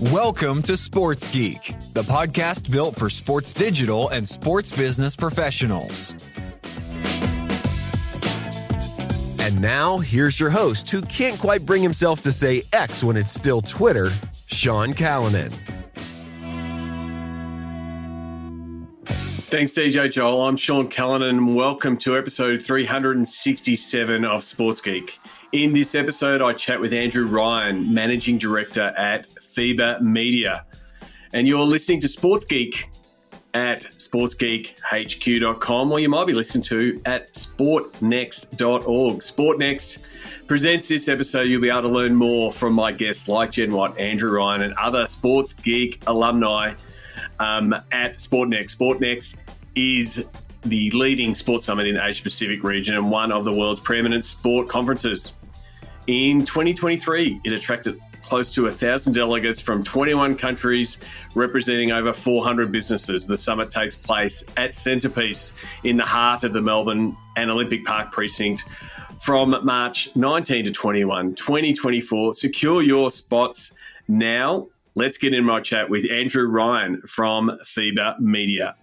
Welcome to Sports Geek, the podcast built for sports digital and sports business professionals. And now, here's your host, who can't quite bring himself to say X when it's still Twitter, Sean Callanan. Thanks, DJ Joel. I'm Sean Callanan, and welcome to episode 367 of Sports Geek. In this episode, I chat with Andrew Ryan, Managing Director at FIBA Media. And you're listening to Sports Geek at sportsgeekhq.com, or you might be listening to at sportnext.org. SportNext presents this episode. You'll be able to learn more from my guests like Jen Watt, Andrew Ryan, and other Sports Geek alumni at SportNext. SportNext is the leading sports summit in the Asia Pacific region and one of the world's preeminent sport conferences. In 2023, it attracted close to 1,000 delegates from 21 countries representing over 400 businesses. The summit takes place at Centrepiece in the heart of the Melbourne and Olympic Park precinct from March 19 to 21, 2024. Secure your spots now. Let's get in my chat with Andrew Ryan from FIBA Media.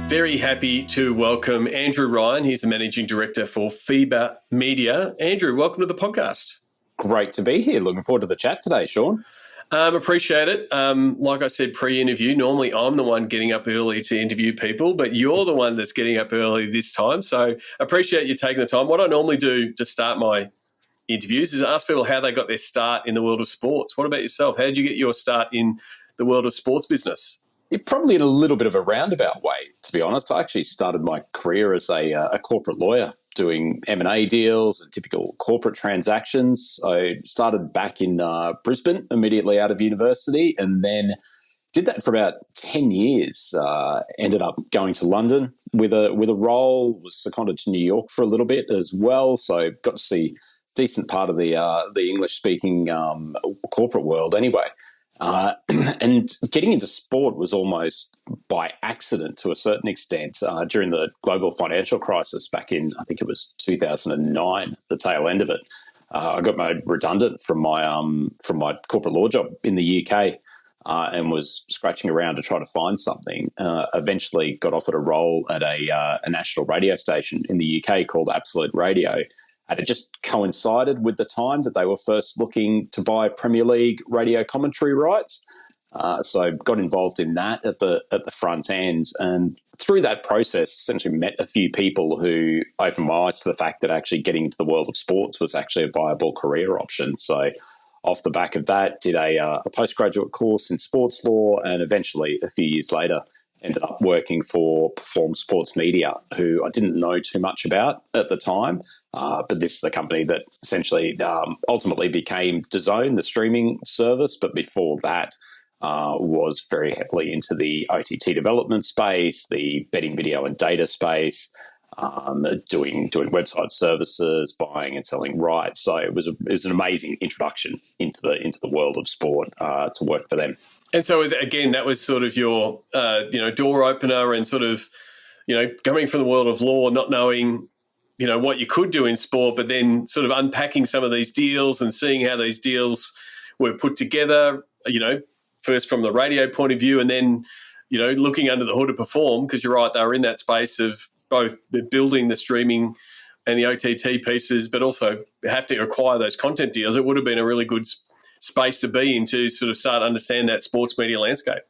Very happy to welcome Andrew Ryan. He's the Managing Director for FIBA Media. Andrew, welcome to the podcast. Great to be here. Looking forward to the chat today, Sean. Appreciate it. Like I said pre-interview, normally I'm the one getting up early to interview people, but you're the one that's getting up early this time. So appreciate you taking the time. What I normally do to start my interviews is ask people how they got their start in the world of sports. What about yourself? How did you get your start in the world of sports business? Probably in a little bit of a roundabout way, to be honest. I actually started my career as a corporate lawyer doing M&A deals and typical corporate transactions. I started back in Brisbane immediately out of university and then did that for about 10 years. Ended up going to London with a role, was seconded to New York for a little bit as well. So got to see a decent part of the English-speaking corporate world anyway. And getting into sport was almost by accident to a certain extent during the global financial crisis back in, I think it was 2009, the tail end of it. I got made redundant from my corporate law job in the UK and was scratching around to try to find something. Eventually got offered a role at a national radio station in the UK called Absolute Radio. And it just coincided with the time that they were first looking to buy Premier League radio commentary rights. So got involved in that at the front end. And through that process, essentially met a few people who opened my eyes to the fact that actually getting into the world of sports was actually a viable career option. So off the back of that, did a postgraduate course in sports law and eventually a few years later ended up working for Perform Sports Media, who I didn't know too much about at the time, but this is the company that essentially ultimately became DAZN, the streaming service, but before that was very heavily into the OTT development space, the betting video and data space, doing website services, buying and selling rights. So it was an amazing introduction into the world of sport to work for them. And so, again, that was sort of your, door opener and sort of, coming from the world of law, not knowing, what you could do in sport, but then sort of unpacking some of these deals and seeing how these deals were put together, first from the radio point of view and then, looking under the hood to Perform, because you're right, they were in that space of both building the streaming and the OTT pieces, but also have to acquire those content deals. It would have been a really good space to be in to sort of start to understand that sports media landscape.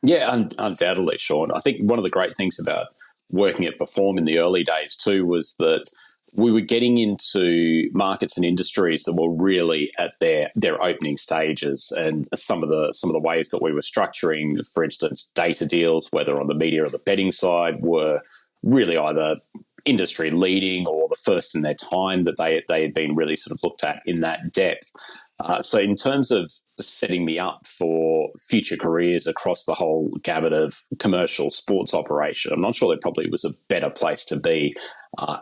Yeah, undoubtedly, Sean. I think one of the great things about working at Perform in the early days too was that we were getting into markets and industries that were really at their opening stages, and some of the ways that we were structuring, for instance, data deals, whether on the media or the betting side, were really either industry leading or the first in their time that they had been really sort of looked at in that depth. So in terms of setting me up for future careers across the whole gamut of commercial sports operation, I'm not sure there probably was a better place to be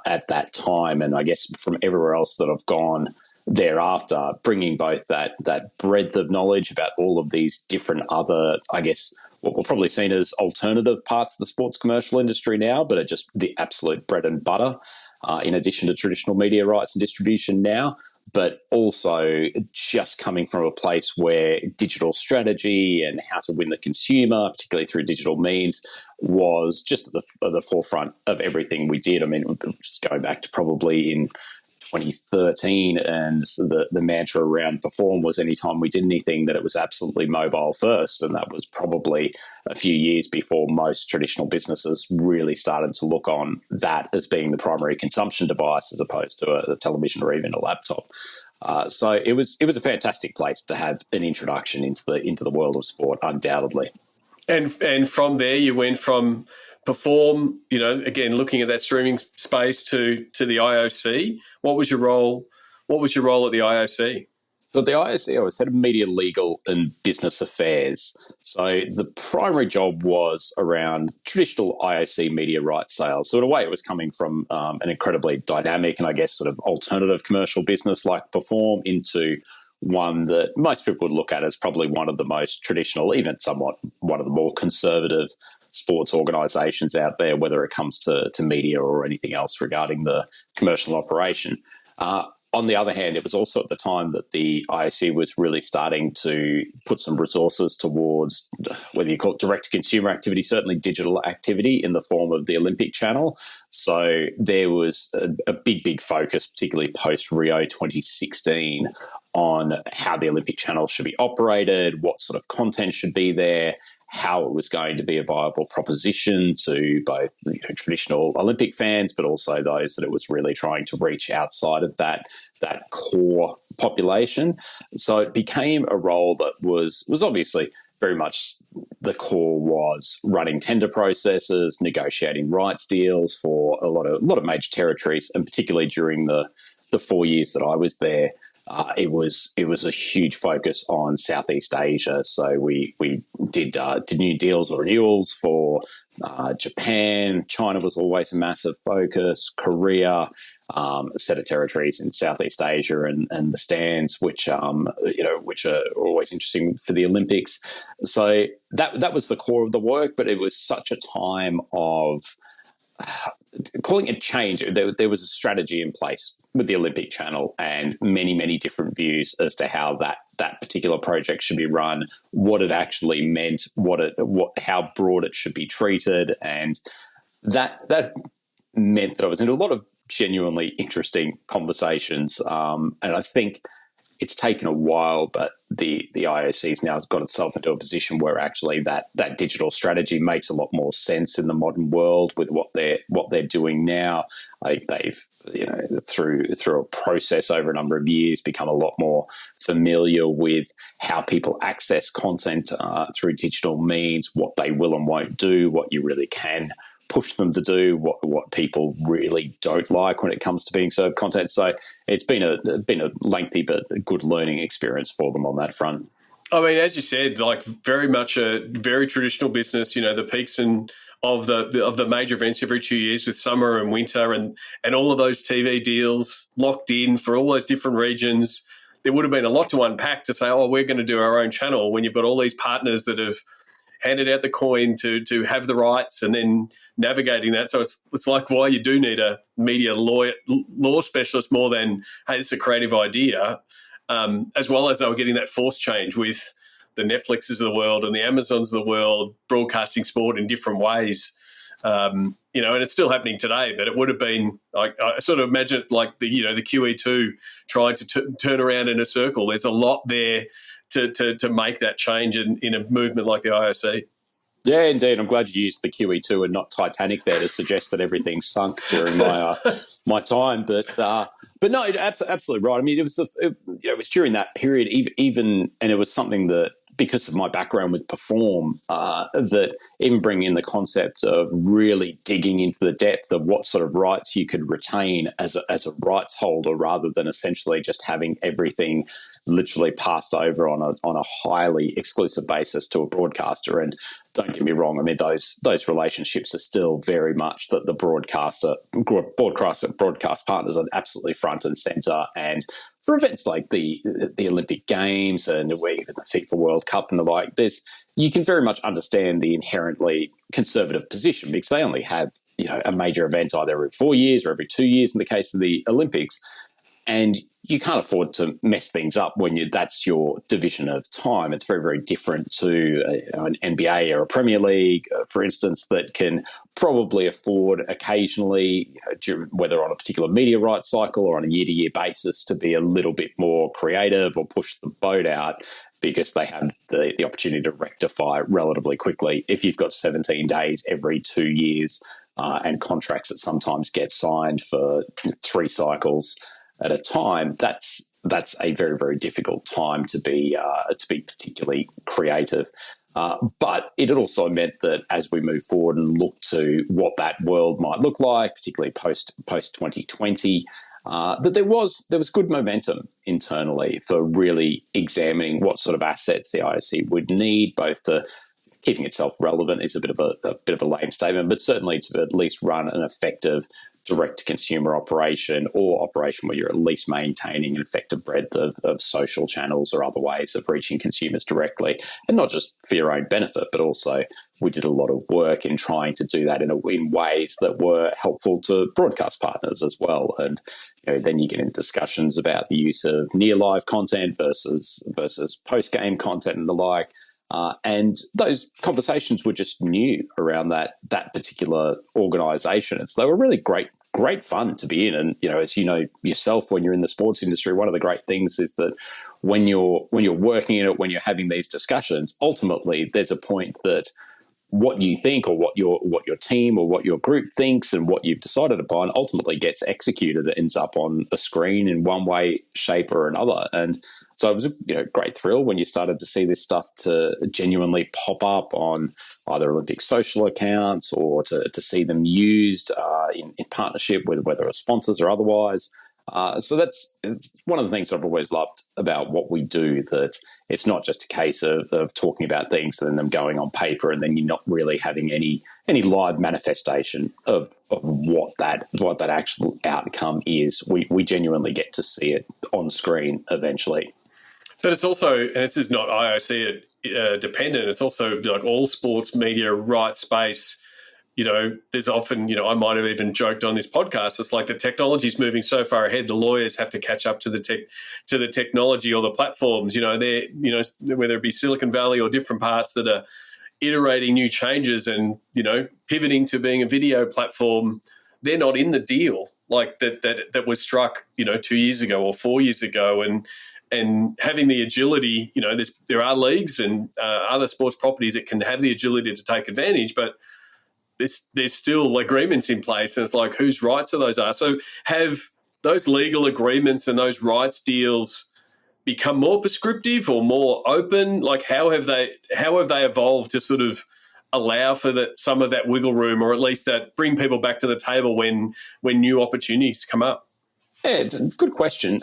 at that time. And I guess from everywhere else that I've gone thereafter, bringing both that breadth of knowledge about all of these different other, I guess, what we're probably seen as alternative parts of the sports commercial industry now, but are just the absolute bread and butter, in addition to traditional media rights and distribution now, but also just coming from a place where digital strategy and how to win the consumer, particularly through digital means, was just at the forefront of everything we did. I mean, just going back to probably in 2013, and the mantra around Perform was anytime we did anything that it was absolutely mobile first, and that was probably a few years before most traditional businesses really started to look on that as being the primary consumption device as opposed to a television or even a laptop. So it was a fantastic place to have an introduction into the world of sport, undoubtedly. And from there, you went from Perform, again, looking at that streaming space to the IOC. What was your role? What was your role at the IOC? So at the IOC, I was head of media, legal, and business affairs. So the primary job was around traditional IOC media rights sales. So in a way, it was coming from an incredibly dynamic and I guess sort of alternative commercial business like Perform into one that most people would look at as probably one of the most traditional, even somewhat one of the more conservative sports organisations out there, whether it comes to media or anything else regarding the commercial operation. On the other hand, it was also at the time that the IOC was really starting to put some resources towards, whether you call it direct-to-consumer activity, certainly digital activity in the form of the Olympic channel. So there was a big focus, particularly post-Rio 2016, on how the Olympic channel should be operated, what sort of content should be there, how it was going to be a viable proposition to both traditional Olympic fans, but also those that it was really trying to reach outside of that core population. So it became a role that was obviously very much the core was running tender processes, negotiating rights deals for a lot of major territories, and particularly during the 4 years that I was there. It was a huge focus on Southeast Asia. So we did new deals or renewals for Japan. China was always a massive focus. Korea, a set of territories in Southeast Asia and the stands, which are always interesting for the Olympics. So that was the core of the work. But it was such a time of calling it change. There was a strategy in place with the Olympic channel and many different views as to how that particular project should be run, what it actually meant, how broad it should be treated, and that meant that I was in a lot of genuinely interesting conversations. And I think it's taken a while, but the IOC's now got itself into a position where actually that digital strategy makes a lot more sense in the modern world with what they're doing now. They've through a process over a number of years become a lot more familiar with how people access content through digital means, what they will and won't do, what you really can push them to do, what people really don't like when it comes to being served content. So it's been a lengthy but good learning experience for them on that front. I mean, as you said, like very much a very traditional business. The peaks of the major events every 2 years with summer and winter and all of those TV deals locked in for all those different regions. There would have been a lot to unpack to say, oh, we're going to do our own channel when you've got all these partners that have handed out the coin to have the rights and then navigating that. So it's like why you do need a media law specialist more than, hey, it's a creative idea, as well as they were getting that force change with the Netflixes of the world and the Amazons of the world broadcasting sport in different ways. And it's still happening today, but it would have been like, I sort of imagine it like the QE2 trying to turn around in a circle. There's a lot there to make that change in a movement like the IOC. Yeah, indeed. I'm glad you used the QE2 and not Titanic there to suggest that everything sunk during my time. But no, absolutely right. I mean, it was during that period, even, and it was something that, because of my background with Perform, that even bringing in the concept of really digging into the depth of what sort of rights you could retain as a rights holder, rather than essentially just having everything literally passed over on a highly exclusive basis to a broadcaster. And don't get me wrong, I mean, those relationships are still very much that the broadcast partners are absolutely front and center. And for events like the Olympic Games and even the FIFA World Cup and the like, you can very much understand the inherently conservative position because they only have, a major event either every 4 years or every 2 years in the case of the Olympics. And you can't afford to mess things up when that's your division of time. It's very, very different to an NBA or a Premier League, for instance, that can probably afford occasionally, whether on a particular media rights cycle or on a year-to-year basis, to be a little bit more creative or push the boat out because they have the opportunity to rectify relatively quickly. If you've got 17 days every 2 years and contracts that sometimes get signed for 3 cycles at a time, that's a very, very difficult time to be particularly creative. But it also meant that as we move forward and look to what that world might look like, particularly post 2020, that there was good momentum internally for really examining what sort of assets the IOC would need, both to keeping itself relevant is a bit of a lame statement, but certainly to at least run an effective direct-to-consumer operation or operation where you're at least maintaining an effective breadth of social channels or other ways of reaching consumers directly, and not just for your own benefit, but also we did a lot of work in trying to do that in ways that were helpful to broadcast partners as well. And then you get into discussions about the use of near-live content versus post-game content and the like. And those conversations were just new around that particular organisation. And so they were really great fun to be in. And, as you know yourself, when you're in the sports industry, one of the great things is that when you're working in it, when you're having these discussions, ultimately there's a point that what you think or what your team or what your group thinks and what you've decided upon ultimately gets executed. It ends up on a screen in one way, shape or another. And so it was a great thrill when you started to see this stuff to genuinely pop up on either Olympic social accounts or to see them used in partnership with whether it's sponsors or otherwise. So it's one of the things I've always loved about what we do, that it's not just a case of talking about things and then them going on paper and then you're not really having any live manifestation of what that actual outcome is. We genuinely get to see it on screen eventually. But it's also, and this is not IOC dependent, it's also like all sports media rights space. There's often, I might have even joked on this podcast, it's like the technology is moving so far ahead, the lawyers have to catch up to the technology or the platforms. They're, whether it be Silicon Valley or different parts that are iterating new changes and, pivoting to being a video platform, they're not in the deal like that was struck, 2 years ago or 4 years ago. And having the agility, there are leagues and other sports properties that can have the agility to take advantage, but there's still agreements in place, and it's like whose rights are those? So have those legal agreements and those rights deals become more prescriptive or more open? Like how have they evolved to sort of allow for some of that wiggle room, or at least that bring people back to the table when new opportunities come up? Yeah, it's a good question.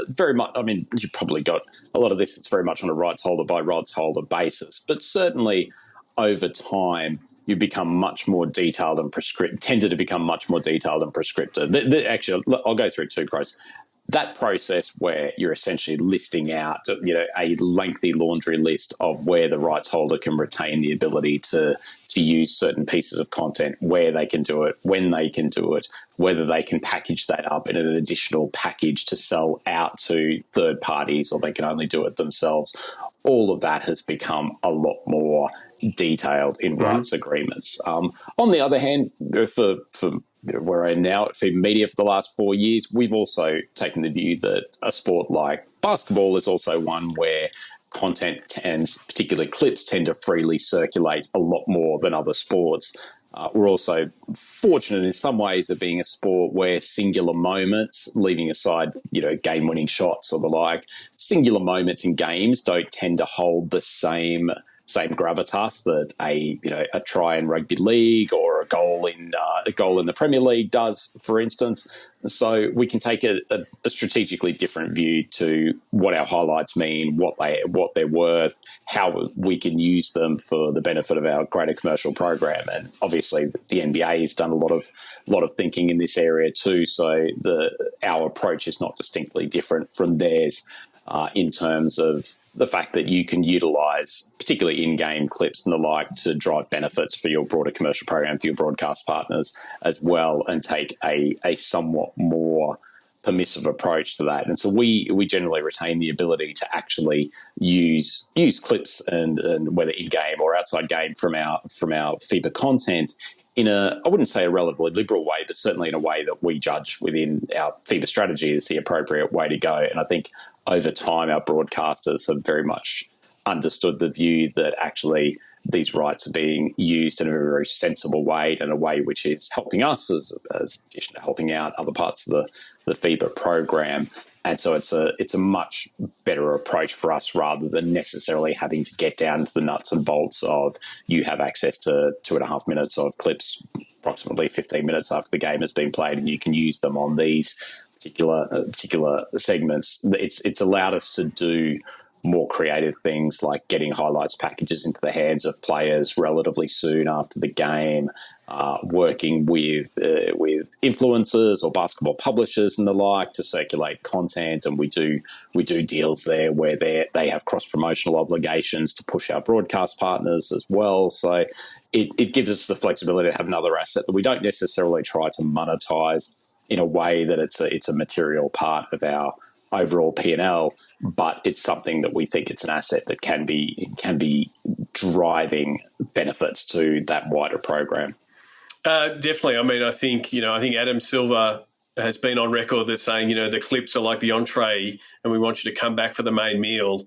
Very much, I mean, you've probably got a lot of this, it's very much on a rights holder by rights holder basis, but certainly over time, you become much more detailed and tended to become much more detailed and prescriptive. Actually, I'll go through two processes. That process where you're essentially listing out, a lengthy laundry list of where the rights holder can retain the ability to use certain pieces of content, where they can do it, when they can do it, whether they can package that up in an additional package to sell out to third parties or they can only do it themselves. All of that has become a lot more detailed in rights agreements. On the other hand, for where I am now at FIBA Media for the last 4 years, we've also taken the view that a sport like basketball is also one where content and particularly clips tend to freely circulate a lot more than other sports. We're also fortunate in some ways of being a sport where singular moments, leaving aside, game-winning shots or the like, singular moments in games don't tend to hold the same same gravitas that a try in rugby league or a goal in the Premier League does, for instance. So we can take a strategically different view to what our highlights mean, what they're worth, how we can use them for the benefit of our greater commercial program. And obviously, the NBA has done a lot of thinking in this area too. So our approach is not distinctly different from theirs in terms of the fact that you can utilize particularly in-game clips and the like to drive benefits for your broader commercial program, for your broadcast partners as well, and take a somewhat more permissive approach to that. And so we generally retain the ability to actually use clips and whether in-game or outside game from our FIBA content in I wouldn't say a relatively liberal way, but certainly in a way that we judge within our FIBA strategy is the appropriate way to go. And I think over time, our broadcasters have very much understood the view that actually these rights are being used in a very, very sensible way, and a way which is helping us as addition to helping out other parts of the FIBA program. And so it's a much better approach for us rather than necessarily having to get down to the nuts and bolts of you have access to 2.5 minutes of clips approximately 15 minutes after the game has been played, and you can use them on these particular segments. It's allowed us to do more creative things like getting highlights packages into the hands of players relatively soon after the game, working with influencers or basketball publishers and the like to circulate content, and we do deals there where they have cross promotional obligations to push our broadcast partners as well. So it gives us the flexibility to have another asset that we don't necessarily try to monetize in a way that it's a material part of our overall P&L, but it's something that we think it's an asset that can be driving benefits to that wider program. Definitely. I mean, I think Adam Silver has been on record as saying, the clips are like the entree and we want you to come back for the main meal.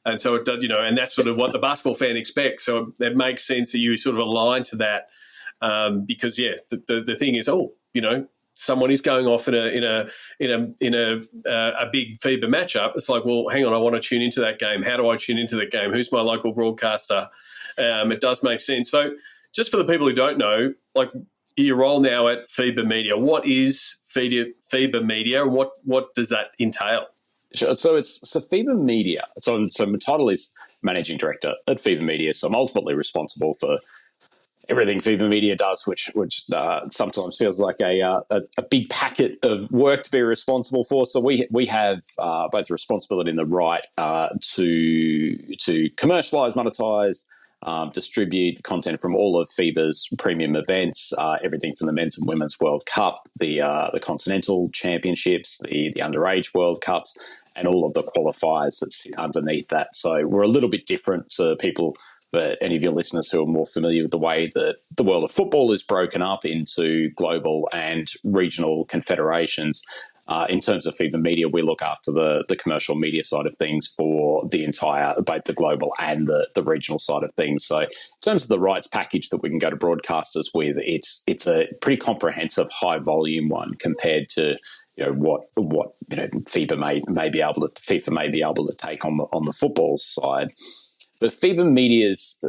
And so it does, and that's sort of what the basketball fan expects. So it makes sense that you sort of align to that because, the thing is, someone is going off in a big FIBA matchup. It's like, well, hang on, I want to tune into that game. How do I tune into that game? Who's my local broadcaster? It does make sense. So just for the people who don't know, like your role now at FIBA Media, what is FIBA Media and what does that entail? Sure. So FIBA Media. So my title is Managing Director at FIBA Media. So I'm ultimately responsible for everything FIBA Media does, which sometimes feels like a big packet of work to be responsible for. So we have both the responsibility and the right to commercialize, monetize, distribute content from all of FIBA's premium events, everything from the Men's and Women's World Cup, the Continental Championships, the Underage World Cups, and all of the qualifiers that sit underneath that. So we're a little bit different to people, but any of your listeners who are more familiar with the way that the world of football is broken up into global and regional confederations. In terms of FIBA Media, we look after the commercial media side of things for the entire, both the global and the regional side of things. So in terms of the rights package that we can go to broadcasters with, it's a pretty comprehensive, high volume one compared to what FIBA may be able to take on the football side. But FIBA Media's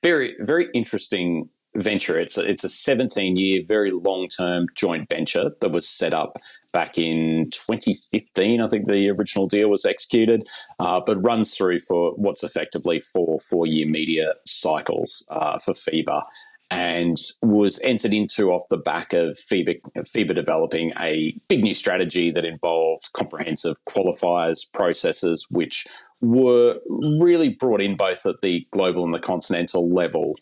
very, very interesting venture. It's a 17-year, very long-term joint venture that was set up back in 2015. I think the original deal was executed, but runs through for what's effectively four-year media cycles for FIBA, and was entered into off the back of FIBA developing a big new strategy that involved comprehensive qualifiers processes, which were really brought in both at the global and the continental level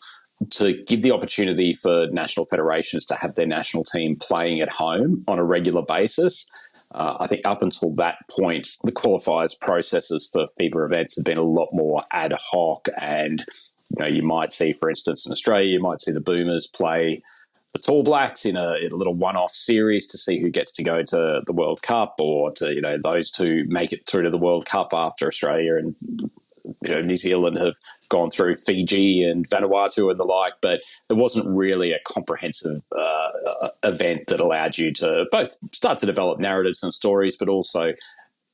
to give the opportunity for national federations to have their national team playing at home on a regular basis. I think up until that point, the qualifiers processes for FIBA events have been a lot more ad hoc, and you might see, for instance, in Australia, you might see the Boomers play the Tall Blacks in a little one-off series to see who gets to go to the World Cup, or to those two make it through to the World Cup after Australia and New Zealand have gone through Fiji and Vanuatu and the like. But there wasn't really a comprehensive event that allowed you to both start to develop narratives and stories, but also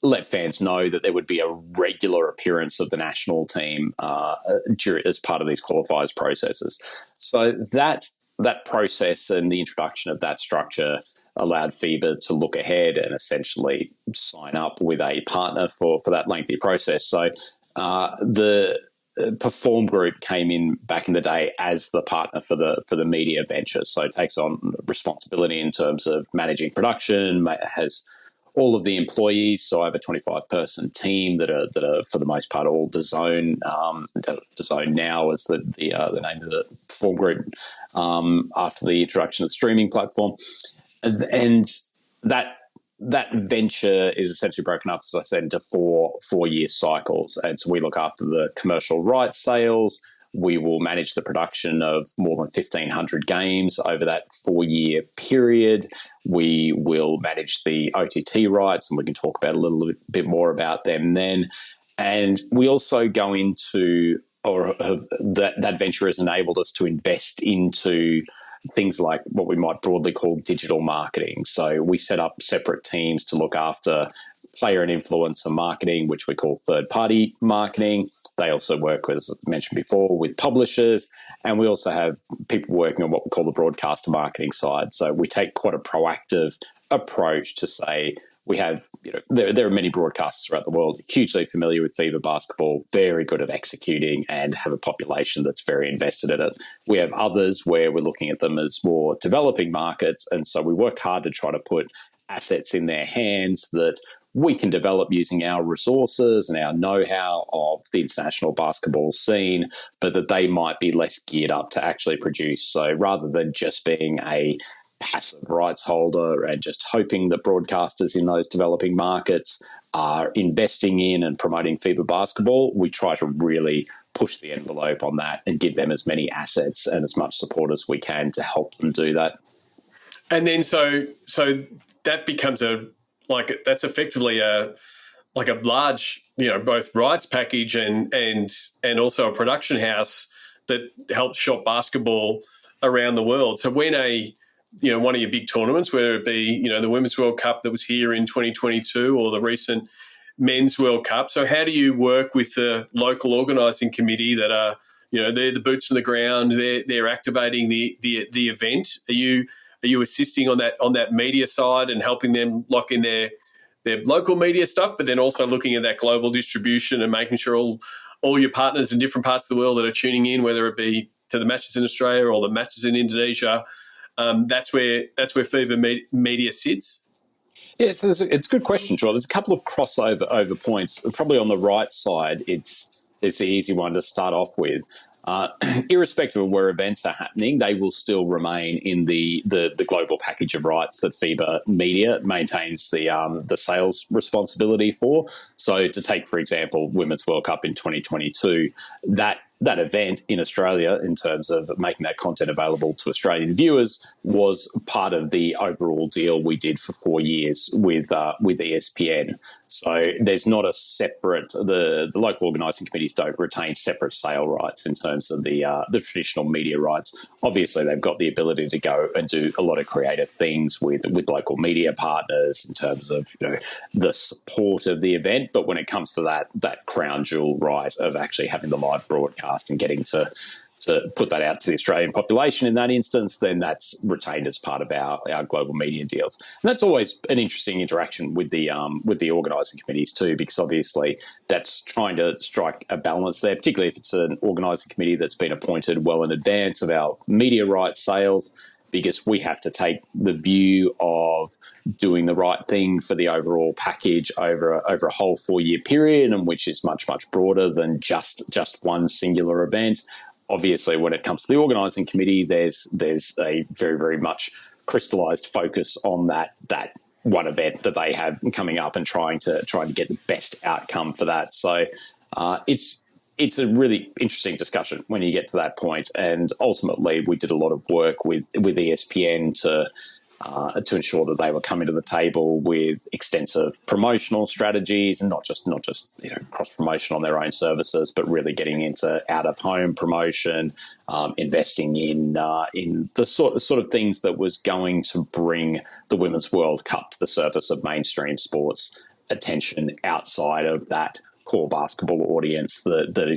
let fans know that there would be a regular appearance of the national team as part of these qualifiers processes. So that process and the introduction of that structure allowed FIBA to look ahead and essentially sign up with a partner for that lengthy process. So the Perform Group came in back in the day as the partner for the media venture. So it takes on responsibility in terms of managing production, has all of the employees. So I have a 25-person team that are for the most part all DAZN. DAZN now is the name of the Perform Group after the introduction of the streaming platform, and that venture is essentially broken up, as I said, into four-year cycles. And so we look after the commercial rights sales. We will manage the production of more than 1,500 games over that 4-year period. We will manage the OTT rights, and we can talk about a little bit more about them then. And we also go into, that venture has enabled us to invest into things like what we might broadly call digital marketing. So we set up separate teams to look after player and influencer marketing, which we call third-party marketing. They also work, as I mentioned before, with publishers. And we also have people working on what we call the broadcaster marketing side. So we take quite a proactive approach to say, we have, there are many broadcasters throughout the world hugely familiar with FIBA basketball, very good at executing, and have a population that's very invested in it. We have others where we're looking at them as more developing markets, and so we work hard to try to put assets in their hands that we can develop using our resources and our know-how of the international basketball scene, but that they might be less geared up to actually produce. So rather than just being a passive rights holder and just hoping that broadcasters in those developing markets are investing in and promoting FIBA basketball, we try to really push the envelope on that and give them as many assets and as much support as we can to help them do that. And then so that becomes that's effectively a large, both rights package and also a production house that helps shop basketball around the world. So when one of your big tournaments, whether it be, the Women's World Cup that was here in 2022 or the recent Men's World Cup. So how do you work with the local organising committee that are, they're the boots on the ground, they're activating the event? Are you assisting on that media side and helping them lock in their local media stuff, but then also looking at that global distribution and making sure all your partners in different parts of the world that are tuning in, whether it be to the matches in Australia or the matches in Indonesia, that's where FIBA media sits? Yeah, so it's a good question, Joel. There's a couple of crossover points. Probably on the right side, it's the easy one to start off with. Irrespective of where events are happening, they will still remain in the global package of rights that FIBA Media maintains the sales responsibility for. So to take, for example, Women's World Cup in 2022, that event in Australia, in terms of making that content available to Australian viewers, was part of the overall deal we did for 4 years with ESPN. So there's not a separate, the local organising committees don't retain separate sale rights in terms of the traditional media rights. Obviously, they've got the ability to go and do a lot of creative things with local media partners in terms of the support of the event. But when it comes to that crown jewel right of actually having the live broadcast and getting to put that out to the Australian population in that instance, then that's retained as part of our global media deals. And that's always an interesting interaction with the organising committees too, because obviously that's trying to strike a balance there, particularly if it's an organising committee that's been appointed well in advance of our media rights sales, because we have to take the view of doing the right thing for the overall package over a whole 4-year period, and which is much, much broader than just one singular event. Obviously, when it comes to the organising committee, there's a very, very much crystallised focus on that one event that they have coming up and trying to get the best outcome for that. So it's a really interesting discussion when you get to that point. And ultimately, we did a lot of work with ESPN to ensure that they were coming to the table with extensive promotional strategies, and not just cross promotion on their own services, but really getting into out of home promotion, investing in the sort of things that was going to bring the Women's World Cup to the surface of mainstream sports attention outside of that core basketball audience that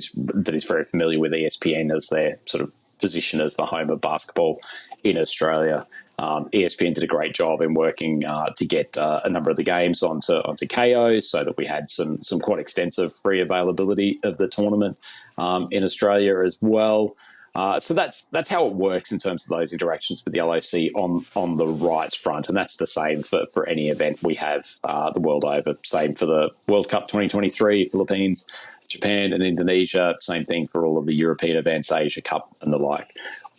is very familiar with ESPN as their sort of position as the home of basketball in Australia. ESPN did a great job in working to get a number of the games onto KO, so that we had some quite extensive free availability of the tournament in Australia as well. So that's how it works in terms of those interactions with the LOC on the rights front, and that's the same for any event we have the world over. Same for the World Cup 2023, Philippines, Japan and Indonesia. Same thing for all of the European events, Asia Cup and the like.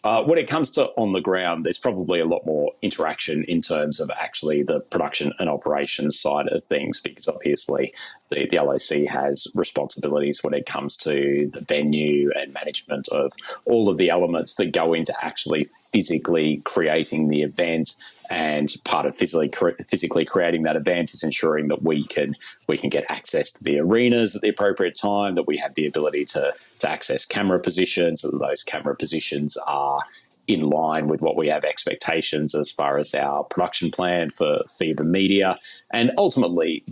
When it comes to on the ground, there's probably a lot more interaction in terms of actually the production and operations side of things, because obviously the LOC has responsibilities when it comes to the venue and management of all of the elements that go into actually physically creating the event. And part of physically creating that event is ensuring that we can get access to the arenas at the appropriate time, that we have the ability to access camera positions, so that those camera positions are in line with what we have expectations as far as our production plan for FIBA media. And ultimately,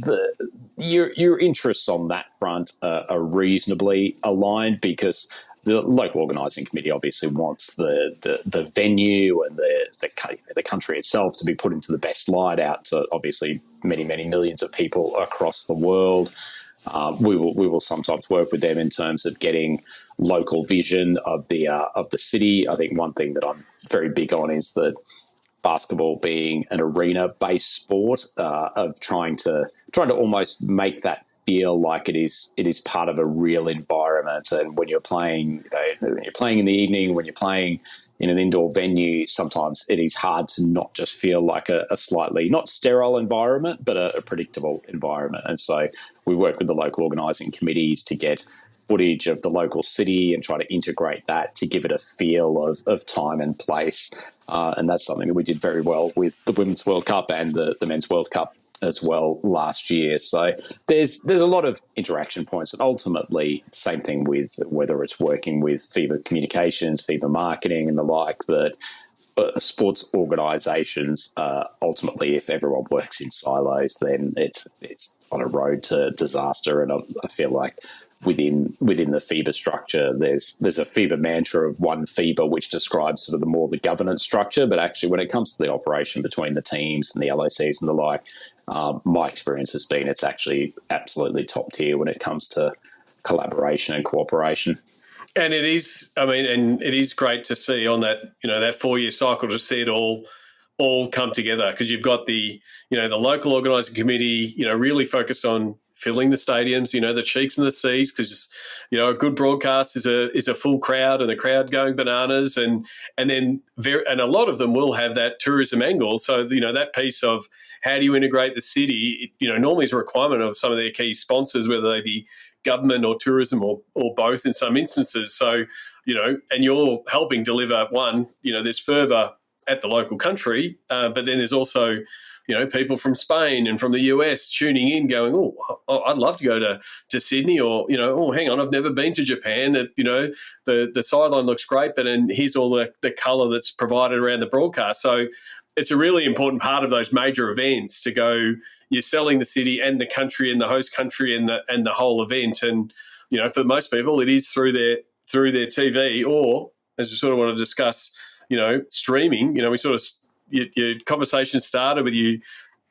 your interests on that front are reasonably aligned, because the local organising committee obviously wants the venue and the country itself to be put into the best light out to obviously many millions of people across the world. We will sometimes work with them in terms of getting local vision of the city. I think one thing that I'm very big on is that basketball being an arena-based sport, of trying to almost make that feel like it is part of a real environment. And when you're playing, when you're playing in the evening, when you're playing in an indoor venue, sometimes it is hard to not just feel like a slightly, not sterile environment, but a predictable environment. And so we work with the local organising committees to get footage of the local city and try to integrate that to give it a feel of time and place. And that's something that we did very well with the Women's World Cup and the Men's World Cup as well last year. So there's a lot of interaction points, and ultimately same thing with whether it's working with FIBA communications, FIBA marketing and the like, that sports organisations, ultimately if everyone works in silos, then it's on a road to disaster. And I feel like within the FIBA structure, there's a FIBA mantra of one FIBA, which describes sort of the governance structure. But actually, when it comes to the operation between the teams and the LOCs and the like, my experience has been it's actually absolutely top tier when it comes to collaboration and cooperation. And it is, and it is great to see on that, that 4-year cycle, to see it all come together, because you've got the local organising committee, really focused on filling the stadiums, the cheeks and the seas, because a good broadcast is a full crowd and the crowd going bananas, and then a lot of them will have that tourism angle. So that piece of how do you integrate the city, normally is a requirement of some of their key sponsors, whether they be government or tourism or both in some instances. So and you're helping deliver one. There's further at the local country, but then there's also people from Spain and from the US tuning in going, oh, I'd love to go to Sydney, or, oh, hang on, I've never been to Japan. The sideline looks great, but then here's all the colour that's provided around the broadcast. So it's a really important part of those major events to go, you're selling the city and the country and the host country and the whole event. And, for most people, it is through their TV, or, as we sort of want to discuss, streaming. We sort of, your conversation started with you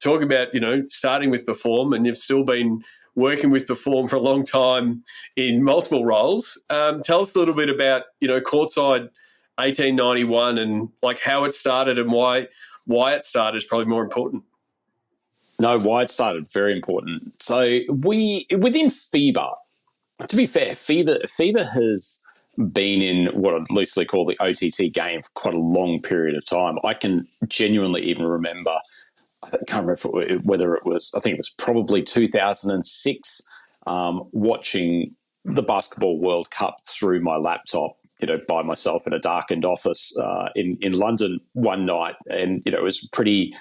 talking about, starting with Perform, and you've still been working with Perform for a long time in multiple roles. Tell us a little bit about, Courtside 1891 and like how it started and why it started is probably more important. No, why it started, very important. So within FIBA, to be fair, FIBA has been in what I'd loosely call the OTT game for quite a long period of time. I can genuinely even remember, I can't remember whether it was, I think it was probably 2006, watching the Basketball World Cup through my laptop, by myself in a darkened office in London one night. And, it was pretty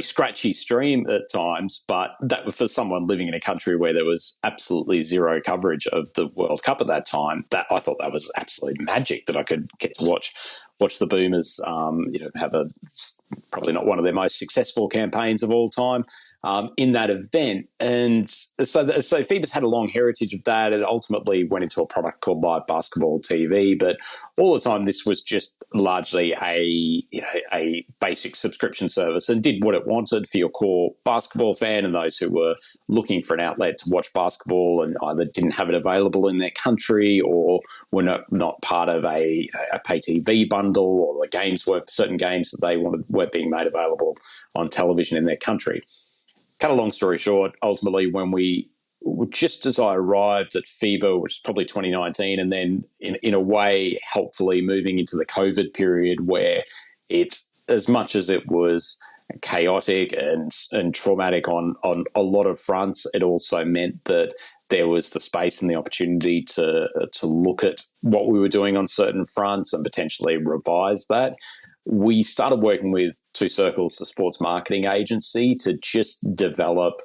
scratchy stream at times, but that for someone living in a country where there was absolutely zero coverage of the World Cup at that time, that I thought that was absolute magic that I could get to watch watch the Boomers, have probably not one of their most successful campaigns of all time. In that event. And so FIBA's had a long heritage of that. It ultimately went into a product called Live Basketball TV, but all the time this was just largely a basic subscription service and did what it wanted for your core basketball fan and those who were looking for an outlet to watch basketball and either didn't have it available in their country or were not part of a pay TV bundle, or certain games that they wanted weren't being made available on television in their country. Cut a long story short, ultimately just as I arrived at FIBA, which is probably 2019, and then in a way, helpfully moving into the COVID period where it's, as much as it was chaotic and traumatic on a lot of fronts, it also meant that there was the space and the opportunity to look at what we were doing on certain fronts and potentially revise that. We started working with Two Circles, the sports marketing agency, to just develop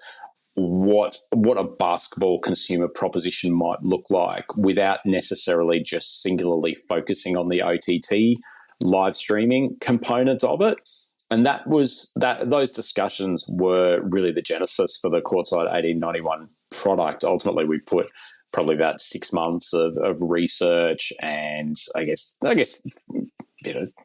what a basketball consumer proposition might look like without necessarily just singularly focusing on the OTT live streaming components of it. And those discussions were really the genesis for the Courtside 1891 product. Ultimately, we put probably about 6 months of research and I guess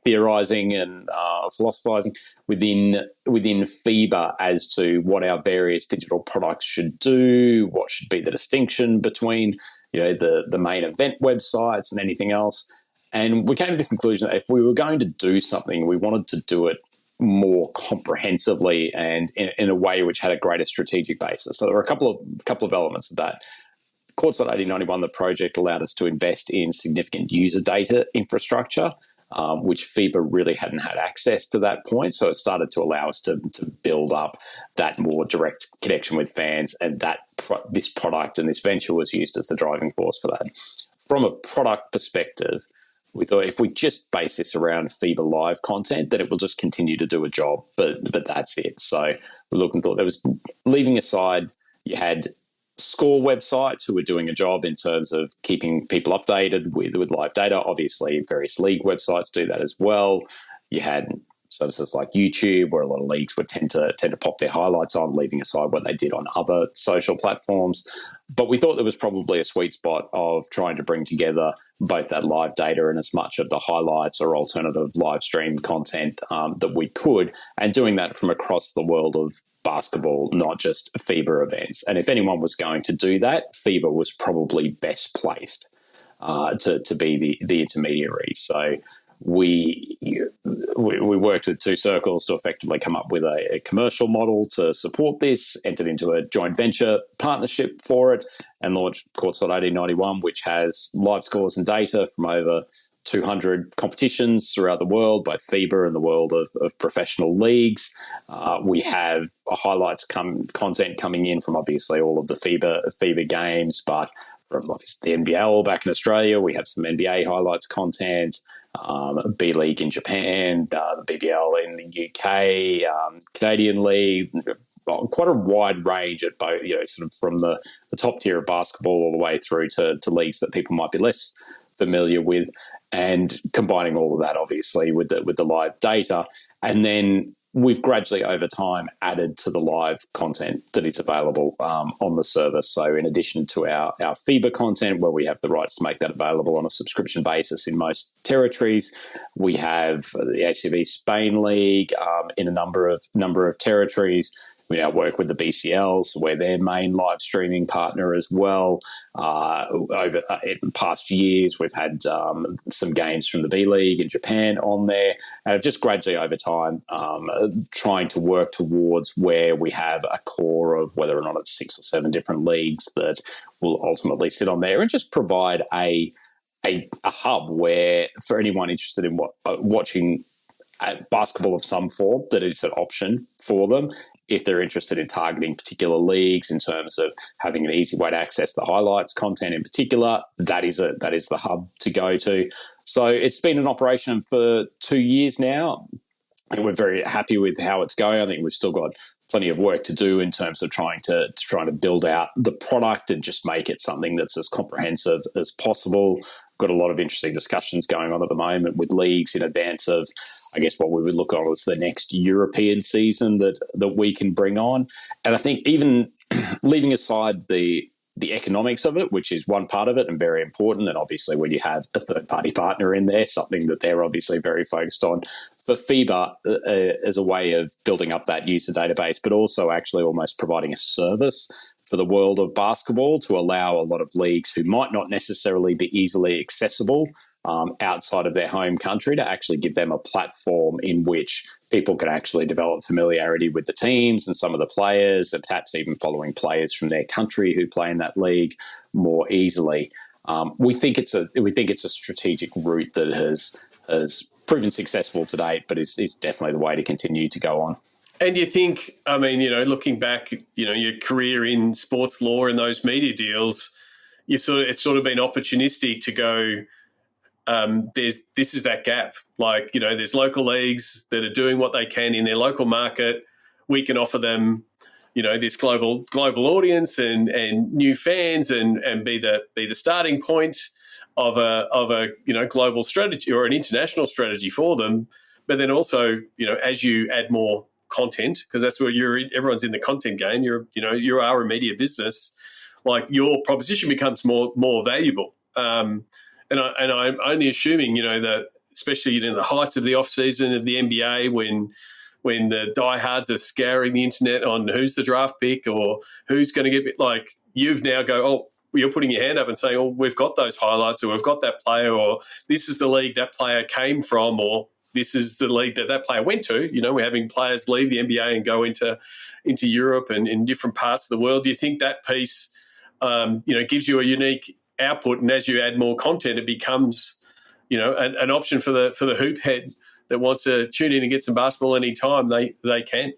theorizing and philosophizing within FIBA as to what our various digital products should do, what should be the distinction between the main event websites and anything else. And we came to the conclusion that if we were going to do something, we wanted to do it more comprehensively and in a way which had a greater strategic basis. So there were a couple of elements of that. Courtside 1891, the project, allowed us to invest in significant user data infrastructure, which FIBA really hadn't had access to that point. So it started to allow us to build up that more direct connection with fans, and that this product and this venture was used as the driving force for that. From a product perspective, we thought if we just base this around FIBA Live content, then it will just continue to do a job, but that's it. So we looked and thought there was, leaving aside, you had score websites who were doing a job in terms of keeping people updated with live data. Obviously, various league websites do that as well. You had services like YouTube, where a lot of leagues would tend to pop their highlights on, leaving aside what they did on other social platforms. But we thought there was probably a sweet spot of trying to bring together both that live data and as much of the highlights or alternative live stream content that we could, and doing that from across the world of basketball, not just FIBA events. And if anyone was going to do that, FIBA was probably best placed to be the intermediary. So we worked with Two Circles to effectively come up with a commercial model to support this, entered into a joint venture partnership for it, and launched Courtside 1891, which has live scores and data from over 200 competitions throughout the world, both FIBA and the world of professional leagues. We have highlights content coming in from obviously all of the FIBA games, but from obviously the NBL back in Australia, we have some NBA highlights content, B League in Japan, the BBL in the UK, Canadian League, quite a wide range at both, sort of from the top tier of basketball all the way through to leagues that people might be less familiar with, and combining all of that obviously with the live data. And then we've gradually over time added to the live content that is available on the service. So in addition to our FIBA content, where we have the rights to make that available on a subscription basis in most territories, we have the ACB Spain League in a number of territories. We now work with the BCLs, we're their main live streaming partner as well. Over in past years, we've had some games from the B League in Japan on there, and have just gradually over time trying to work towards where we have a core of whether or not it's 6 or 7 different leagues that will ultimately sit on there and just provide a hub where for anyone interested in watching basketball of some form, that it's an option for them. If they're interested in targeting particular leagues in terms of having an easy way to access the highlights content in particular, that is the hub to go to. So it's been in operation for 2 years now, and we're very happy with how it's going. I think we've still got plenty of work to do in terms of trying to build out the product and just make it something that's as comprehensive as possible. got a lot of interesting discussions going on at the moment with leagues in advance of, I guess, what we would look on as the next European season that we can bring on. And I think even leaving aside the economics of it, which is one part of it and very important, and obviously when you have a third-party partner in there, something that they're obviously very focused on, for FIBA as a way of building up that user database, but also actually almost providing a service for the world of basketball to allow a lot of leagues who might not necessarily be easily accessible outside of their home country to actually give them a platform in which people can actually develop familiarity with the teams and some of the players, and perhaps even following players from their country who play in that league more easily. We think it's a strategic route that has proven successful to date, but is definitely the way to continue to go on. And you think, I mean, looking back, your career in sports law and those media deals, it's sort of been opportunistic to go, this is that gap. Like, there's local leagues that are doing what they can in their local market. We can offer them, this global audience and new fans and be the starting point of a global strategy or an international strategy for them. But then also, as you add more content, because that's where everyone's in the content game. You are a media business. Like, your proposition becomes more valuable. And I'm only assuming, that especially in the heights of the off season of the NBA, when the diehards are scouring the internet on who's the draft pick or who's going to get, like, you've now you're putting your hand up and saying, oh, we've got those highlights, or we've got that player, or this is the league that player came from, or this is the league that player went to. We're having players leave the NBA and go into Europe and in different parts of the world. Do you think that piece, gives you a unique output, and as you add more content, it becomes, an option for the hoop head that wants to tune in and get some basketball anytime they can?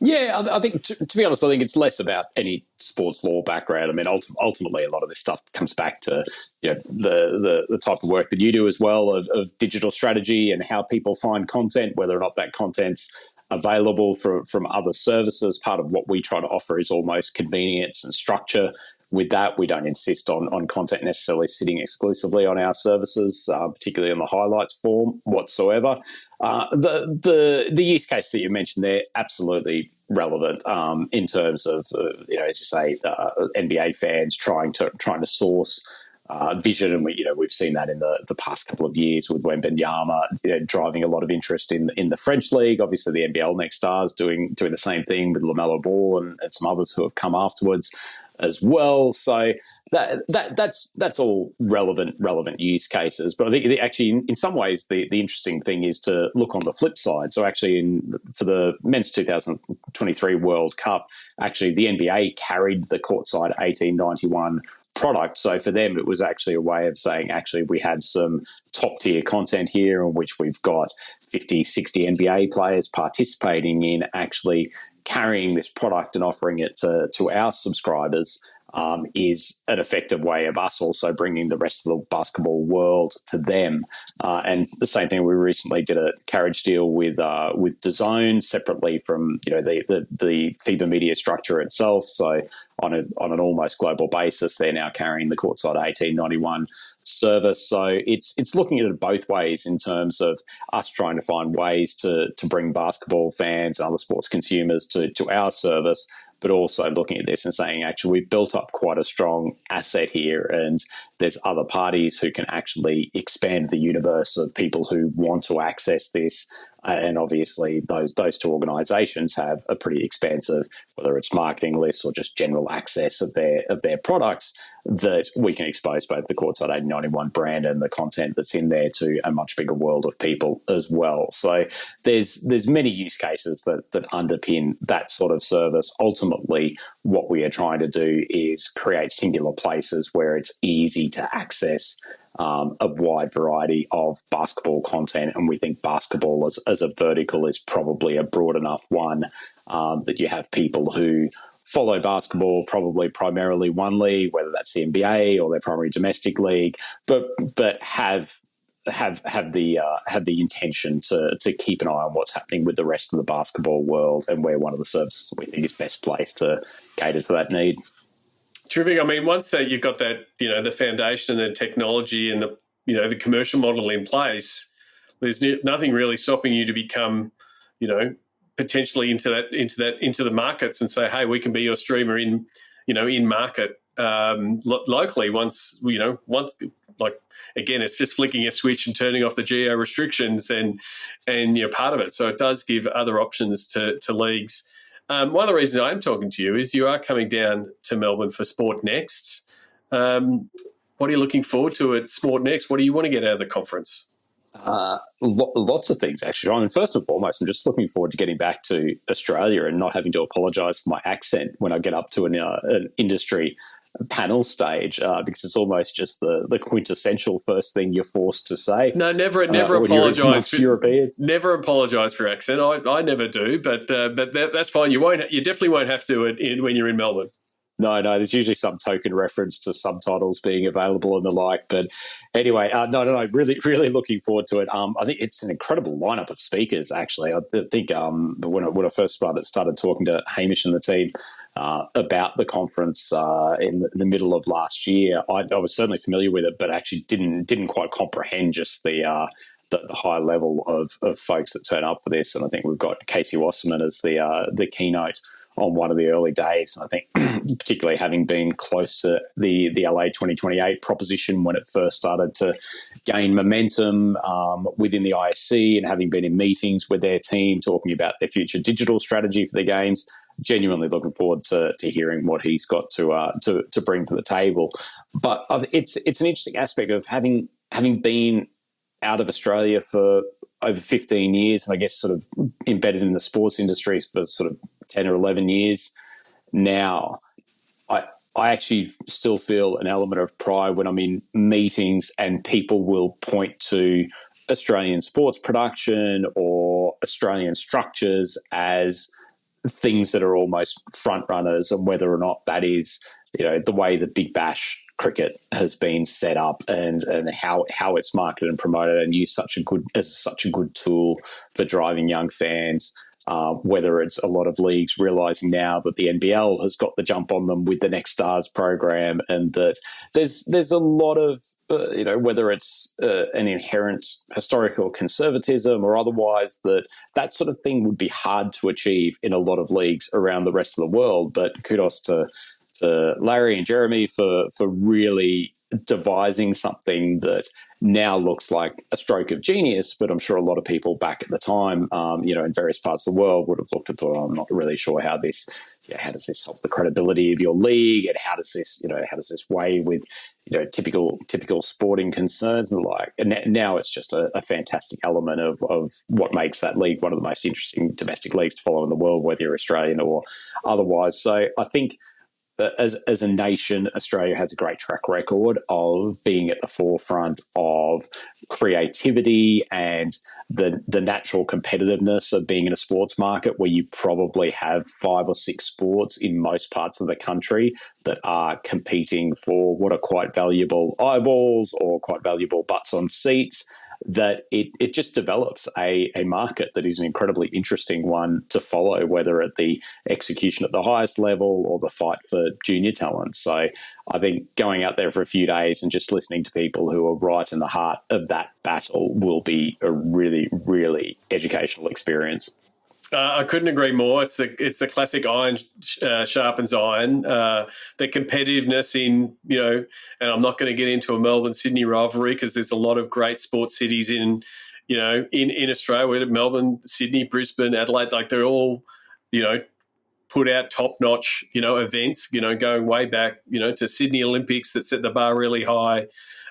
Yeah, I think, to be honest, I think it's less about any sports law background. I mean, ultimately, a lot of this stuff comes back to the type of work that you do as well of digital strategy and how people find content, whether or not that content's available from other services. Part of what we try to offer is almost convenience and structure. With that, we don't insist on content necessarily sitting exclusively on our services, particularly on the highlights form whatsoever. The use case that you mentioned there, absolutely relevant in terms of as you say, NBA fans trying to source vision, and we've seen that in the past couple of years with Wembanyama driving a lot of interest in the French league. Obviously, the NBL Next Stars doing the same thing with LaMelo Ball and some others who have come afterwards as well. So that's all relevant use cases. But I think actually, in some ways, the interesting thing is to look on the flip side. So actually, for the men's 2023 World Cup, actually the NBA carried the courtside 1891 product. So for them, it was actually a way of saying, actually, we have some top tier content here in which we've got 50, 60 NBA players participating in actually carrying this product and offering it to our subscribers. Is an effective way of us also bringing the rest of the basketball world to them. And the same thing, we recently did a carriage deal with DAZN separately from the FIBA media structure itself. So on an almost global basis, they're now carrying the courtside 1891 service. So it's looking at it both ways in terms of us trying to find ways to bring basketball fans and other sports consumers to our service, but also looking at this and saying, actually, we've built up quite a strong asset here, and there's other parties who can actually expand the universe of people who want to access this. And obviously, those two organisations have a pretty expansive, whether it's marketing lists or just general access of their products, that we can expose both the Courtside 1891 brand and the content that's in there to a much bigger world of people as well. So there's many use cases that underpin that sort of service. Ultimately, what we are trying to do is create singular places where it's easy to access a wide variety of basketball content, and we think basketball as a vertical is probably a broad enough one that you have people who follow basketball probably primarily one league, whether that's the NBA or their primary domestic league, but have the intention to keep an eye on what's happening with the rest of the basketball world, and we're one of the services that we think is best placed to cater to that need. Terrific. I mean, once that you've got that, the foundation and the technology and the commercial model in place, there's nothing really stopping you to become, potentially into the markets and say, hey, we can be your streamer in market locally. Once again, it's just flicking a switch and turning off the geo restrictions and you're part of it. So it does give other options to leagues. One of the reasons I am talking to you is you are coming down to Melbourne for Sport Next. What are you looking forward to at Sport Next? What do you want to get out of the conference? Lots of things, actually. I mean, first and foremost, I'm just looking forward to getting back to Australia and not having to apologise for my accent when I get up to an industry panel stage, because it's almost just the quintessential first thing you're forced to say. No, never apologise. Europeans. Never apologise for accent. I never do, but that's fine. You definitely won't have to when you're in Melbourne. No, there's usually some token reference to subtitles being available and the like. But anyway, no, really looking forward to it. I think it's an incredible lineup of speakers, actually. I think when I first started talking to Hamish and the team about the conference in the middle of last year, I was certainly familiar with it, but actually didn't quite comprehend just the high level of folks that turn up for this. And I think we've got Casey Wasserman as the keynote on one of the early days. And I think particularly having been close to the LA 2028 proposition when it first started to gain momentum within the ISC, and having been in meetings with their team talking about their future digital strategy for the games, genuinely looking forward to hearing what he's got to bring to the table. But it's an interesting aspect of having been out of Australia for over 15 years, and I guess sort of embedded in the sports industry for sort of 10 or 11 years now. I actually still feel an element of pride when I'm in meetings and people will point to Australian sports production or Australian structures as things that are almost front runners, and whether or not that is, the way the Big Bash cricket has been set up and how it's marketed and promoted and used as such a good tool for driving young fans. Whether it's a lot of leagues realising now that the NBL has got the jump on them with the Next Stars program, and that there's a lot of whether it's an inherent historical conservatism or otherwise, that sort of thing would be hard to achieve in a lot of leagues around the rest of the world. But kudos to Larry and Jeremy for really devising something that now looks like a stroke of genius, but I'm sure a lot of people back at the time, in various parts of the world would have looked and thought, I'm not really sure how does this help the credibility of your league, and how does this weigh with, typical sporting concerns and the like. And now it's just a fantastic element of what makes that league one of the most interesting domestic leagues to follow in the world, whether you're Australian or otherwise. So I think as a nation, Australia has a great track record of being at the forefront of creativity and the natural competitiveness of being in a sports market where you probably have 5 or 6 sports in most parts of the country that are competing for what are quite valuable eyeballs or quite valuable butts on seats. That it just develops a market that is an incredibly interesting one to follow, whether at the execution at the highest level or the fight for junior talent. So I think going out there for a few days and just listening to people who are right in the heart of that battle will be a really, really educational experience. I couldn't agree more. It's the classic iron sharpens iron. The competitiveness in, and I'm not going to get into a Melbourne-Sydney rivalry because there's a lot of great sports cities in Australia. Melbourne, Sydney, Brisbane, Adelaide, like they're all, put out top-notch, events, going way back, to Sydney Olympics that set the bar really high.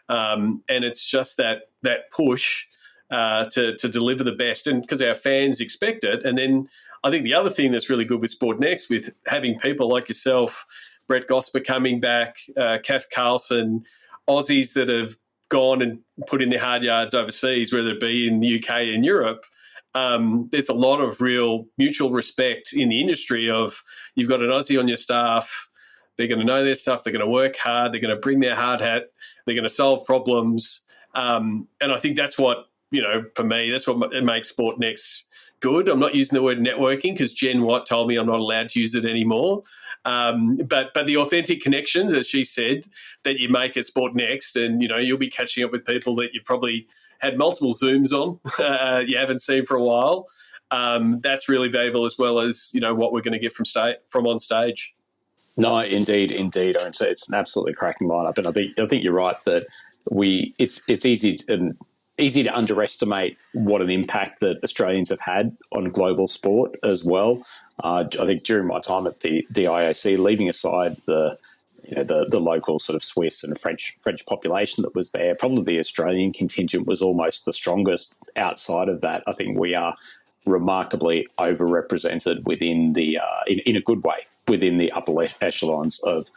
And it's just that push to deliver the best, and because our fans expect it. And then I think the other thing that's really good with Sport Next, with having people like yourself, Brett Gosper coming back, Kath Carlson, Aussies that have gone and put in their hard yards overseas, whether it be in the UK and Europe, there's a lot of real mutual respect in the industry of you've got an Aussie on your staff, they're going to know their stuff, they're going to work hard, they're going to bring their hard hat, they're going to solve problems. And I think that's what, for me, that's what makes Sport Next good. I'm not using the word networking because Jen Watt told me I'm not allowed to use it anymore. But the authentic connections, as she said, that you make at Sport Next, and you'll be catching up with people that you've probably had multiple Zooms on, you haven't seen for a while. That's really valuable, as well as what we're going to get from on stage. No, indeed. I would say it's an absolutely cracking lineup, and I think you're right that it's easy to underestimate what an impact that Australians have had on global sport as well. I think during my time at the IOC, leaving aside the local sort of Swiss and French population that was there, probably the Australian contingent was almost the strongest. Outside of that, I think we are remarkably overrepresented within the in a good way within the upper echelons of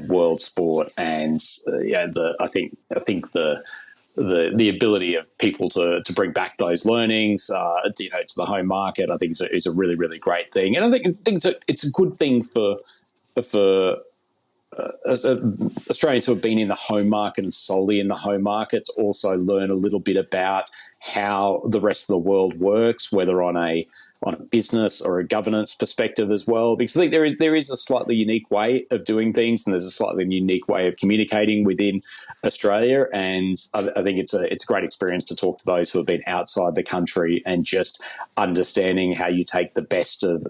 world sport, and I think the ability of people to bring back those learnings to the home market, I think is a really, really great thing, and I think it's a good thing for Australians who have been in the home market and solely in the home market to also learn a little bit about how the rest of the world works, whether on a business or a governance perspective as well. Because I think there is a slightly unique way of doing things, and there's a slightly unique way of communicating within Australia. And I think it's a great experience to talk to those who have been outside the country and just understanding how you take the best of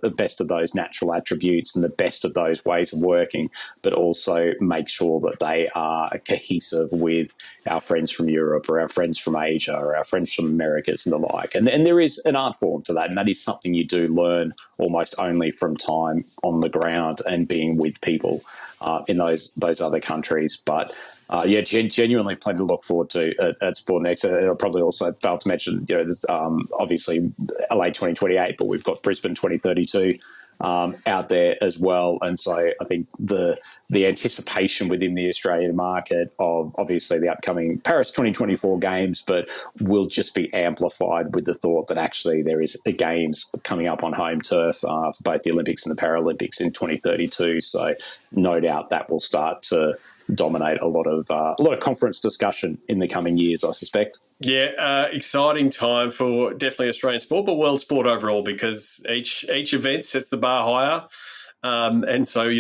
those natural attributes and the best of those ways of working, but also make sure that they are cohesive with our friends from Europe or our friends from Asia or our friends from Americas and the like. And there is an art form to that, and that is something you do learn almost only from time on the ground and being with people in those other countries. But genuinely plenty to look forward to at Sport Next. I'll probably also fail to mention, obviously LA 2028, but we've got Brisbane 2032 out there as well. And so I think the anticipation within the Australian market of obviously the upcoming Paris 2024 games, but will just be amplified with the thought that actually there is a games coming up on home turf for both the Olympics and the Paralympics in 2032. So no doubt that will start to dominate a lot of conference discussion in the coming years, I suspect. Yeah, exciting time for definitely Australian sport, but world sport overall, because each event sets the bar higher. And so,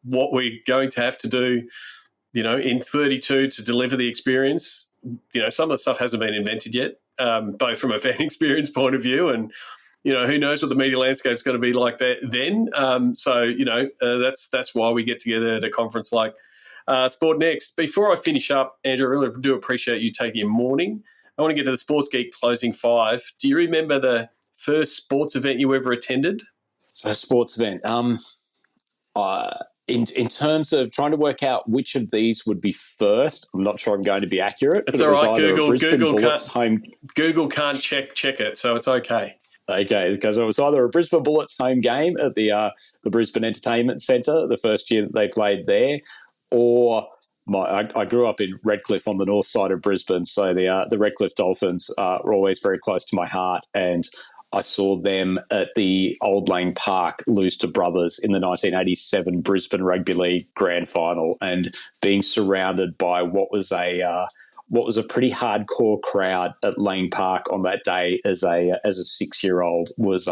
what we're going to have to do, in 32 to deliver the experience, some of the stuff hasn't been invented yet, both from a fan experience point of view and, who knows what the media landscape is going to be like then. That's why we get together at a conference like Sport Next. Before I finish up, Andrew, I really do appreciate you taking a morning. I want to get to the Sports Geek closing five. Do you remember the first sports event you ever attended? First sports event. In terms of trying to work out which of these would be first, I'm not sure I'm going to be accurate. It's all right. Google can't check it, so it's okay. Okay, because it was either a Brisbane Bullets home game at the Brisbane Entertainment Centre, the first year that they played there, or I grew up in Redcliffe on the north side of Brisbane, so the Redcliffe Dolphins were always very close to my heart, and I saw them at the Old Lang Park lose to Brothers in the 1987 Brisbane Rugby League Grand Final, and being surrounded by what was a pretty hardcore crowd at Lang Park on that day as a 6-year-old was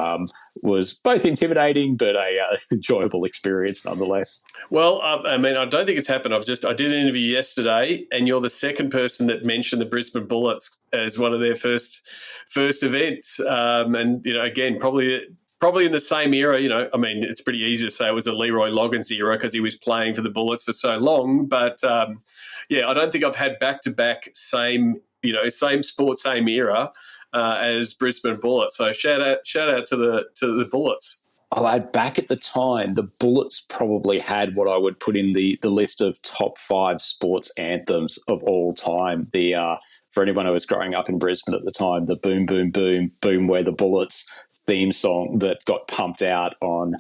both intimidating but a enjoyable experience nonetheless. Well, I don't think it's happened. I did an interview yesterday, and you're the second person that mentioned the Brisbane Bullets as one of their first events. And again, probably in the same era. It's pretty easy to say it was a Leroy Loggins era because he was playing for the Bullets for so long, but. I don't think I've had back-to-back same sport, same era as Brisbane Bullets. So shout out to the Bullets. I'll add back at the time, the Bullets probably had what I would put in the list of top 5 sports anthems of all time. For anyone who was growing up in Brisbane at the time, the Boom, Boom, Boom, Boom, We're the Bullets theme song that got pumped out on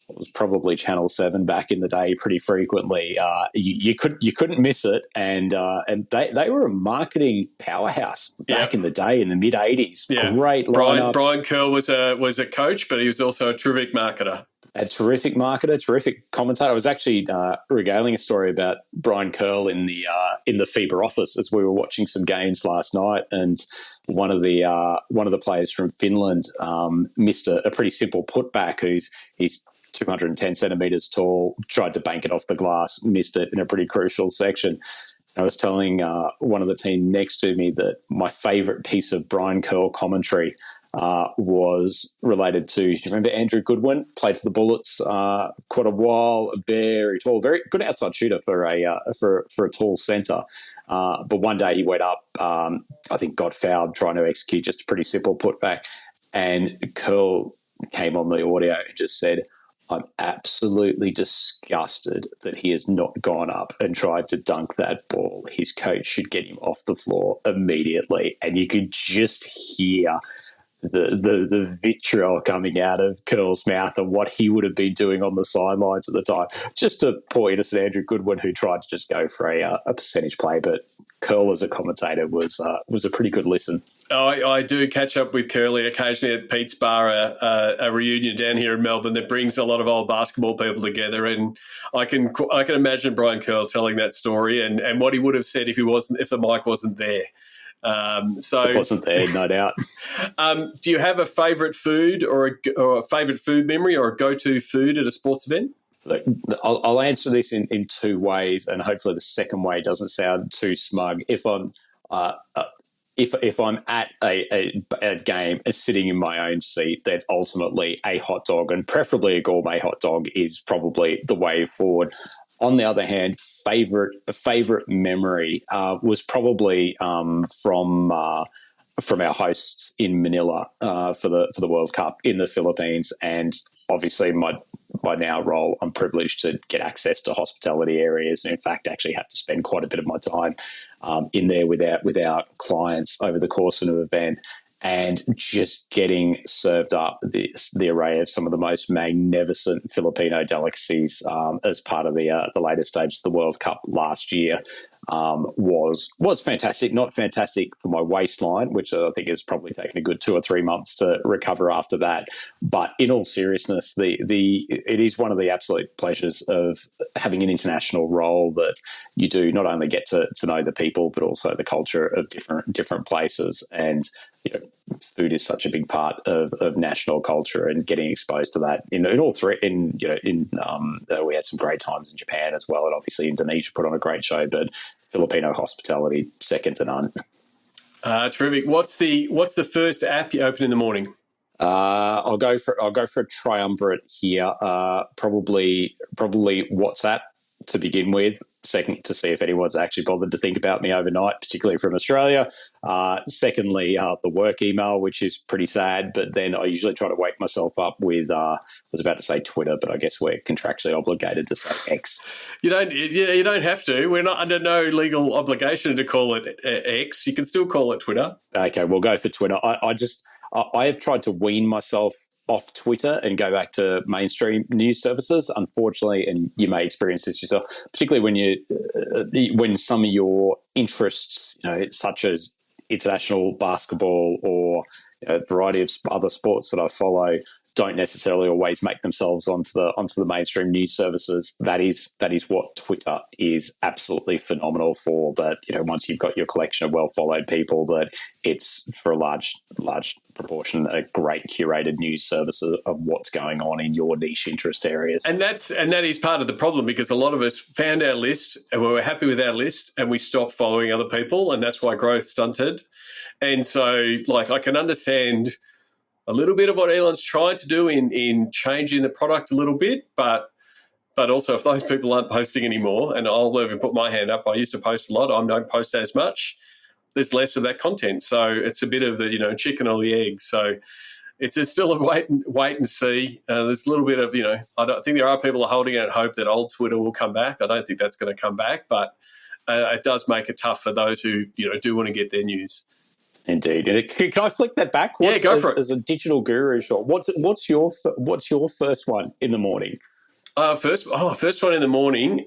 what was probably Channel 7 back in the day pretty frequently. You couldn't miss it, and they were a marketing powerhouse back in the day in the mid-'80s. Yeah. Great lineup. Brian Curl was a coach, but he was also a terrific marketer. A terrific marketer, terrific commentator. I was actually regaling a story about Brian Curl in the FIBA office as we were watching some games last night, and one of the players from Finland missed a pretty simple putback. He's 210 centimeters tall, tried to bank it off the glass, missed it in a pretty crucial section. I was telling one of the team next to me that my favourite piece of Brian Curl commentary was related to, do you remember Andrew Goodwin? Played for the Bullets quite a while, very tall, very good outside shooter for a tall centre. But one day he went up, I think got fouled trying to execute just a pretty simple putback, and Curl came on the audio and just said, "I'm absolutely disgusted that he has not gone up and tried to dunk that ball. His coach should get him off the floor immediately." And you could just hear the vitriol coming out of Curl's mouth and what he would have been doing on the sidelines at the time. Just a poor innocent Andrew Goodwin who tried to just go for a percentage play, but Curl as a commentator was a pretty good listen. I do catch up with Curly occasionally at Pete's Bar, a reunion down here in Melbourne that brings a lot of old basketball people together, and I can imagine Brian Curl telling that story and what he would have said if the mic wasn't there. It wasn't there, no doubt. Do you have a favourite food or a favourite food memory or a go-to food at a sports event? Look, I'll answer this in two ways, and hopefully the second way doesn't sound too smug. If I'm at a game and sitting in my own seat, then ultimately a hot dog, and preferably a gourmet hot dog, is probably the way forward. On the other hand, favorite memory was probably from our hosts in Manila for the World Cup in the Philippines, and obviously my now role, I'm privileged to get access to hospitality areas, and in fact actually have to spend quite a bit of my time in there with our clients over the course of an event, and just getting served up the array of some of the most magnificent Filipino delicacies as part of the later stages of the World Cup last year was fantastic. Not fantastic for my waistline, which I think has probably taken a good 2 or 3 months to recover after that. But in all seriousness, it is one of the absolute pleasures of having an international role that you do not only get to know the people, but also the culture of different places. And food is such a big part of national culture, and getting exposed to that in all three. We had some great times in Japan as well, and obviously Indonesia put on a great show. But Filipino hospitality, second to none. Terrific. What's the first app you open in the morning? I'll go for a triumvirate here. Probably WhatsApp to begin with. Second, to see if anyone's actually bothered to think about me overnight, particularly from Australia. Secondly, the work email, which is pretty sad. But then I usually try to wake myself up with, I was about to say Twitter, but I guess we're contractually obligated to say X. You don't have to. We're not under no legal obligation to call it X. You can still call it Twitter. Okay, we'll go for Twitter. I have tried to wean myself off Twitter and go back to mainstream news services, unfortunately, and you may experience this yourself, particularly when some of your interests, such as international basketball or a variety of other sports that I follow, don't necessarily always make themselves onto the mainstream news services. That is what Twitter is absolutely phenomenal for. That once you've got your collection of well followed people, that it's for a large proportion a great curated news service of what's going on in your niche interest areas. And that is part of the problem, because a lot of us found our list and we were happy with our list and we stopped following other people, and that's why growth stunted. And so, I can understand a little bit of what Elon's trying to do in changing the product a little bit, but also if those people aren't posting anymore, and I'll even put my hand up, I used to post a lot, I don't post as much, there's less of that content. So it's a bit of the chicken or the egg. So it's still a wait and see. There's a little bit of, I don't think there are people holding out hope that old Twitter will come back. I don't think that's going to come back, but it does make it tough for those who do want to get their news. Indeed. Can I flick that back? Yeah, go for it. As a digital guru, sure. What's your first one in the morning? First one in the morning.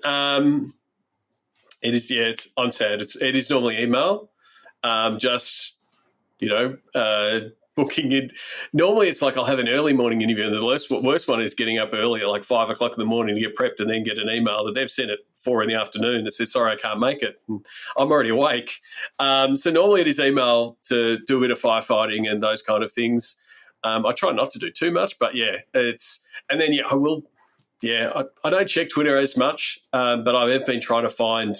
It is. I'm sad. It is normally email. booking in. Normally it's like I'll have an early morning interview, and the worst one is getting up early at like 5 o'clock in the morning to get prepped and then get an email that they've sent at 4 in the afternoon that says, sorry, I can't make it. And I'm already awake. So normally it is email to do a bit of firefighting and those kind of things. I try not to do too much, but yeah, I will. Yeah, I don't check Twitter as much, but I have been trying to find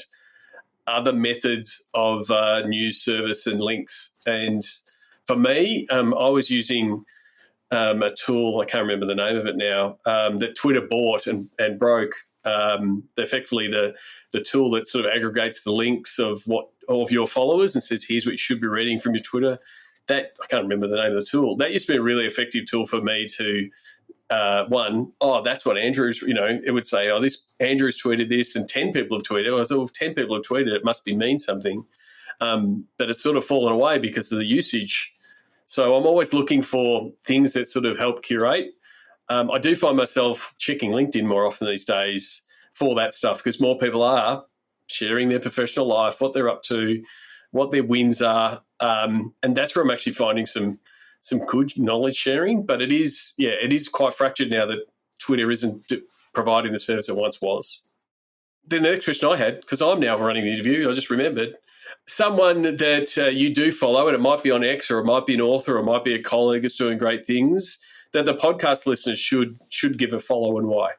other methods of news service and links. And for me, I was using a tool, I can't remember the name of it now, that Twitter bought and broke. Effectively, the tool that sort of aggregates the links of your followers and says, here's what you should be reading from your Twitter. That, I can't remember the name of the tool. That used to be a really effective tool for me to that's what Andrew's, it would say, this Andrew's tweeted this and 10 people have tweeted it. I thought, well, if 10 people have tweeted it, it must mean something. But it's sort of fallen away because of the usage. So I'm always looking for things that sort of help curate. I do find myself checking LinkedIn more often these days for that stuff because more people are sharing their professional life, what they're up to, what their wins are. And that's where I'm actually finding some good knowledge sharing, but it is quite fractured now that Twitter isn't providing the service it once was. Then the next question I had, because I'm now running the interview, I just remembered, someone that you do follow, and it might be on X or it might be an author or it might be a colleague that's doing great things, that the podcast listeners should give a follow, and why?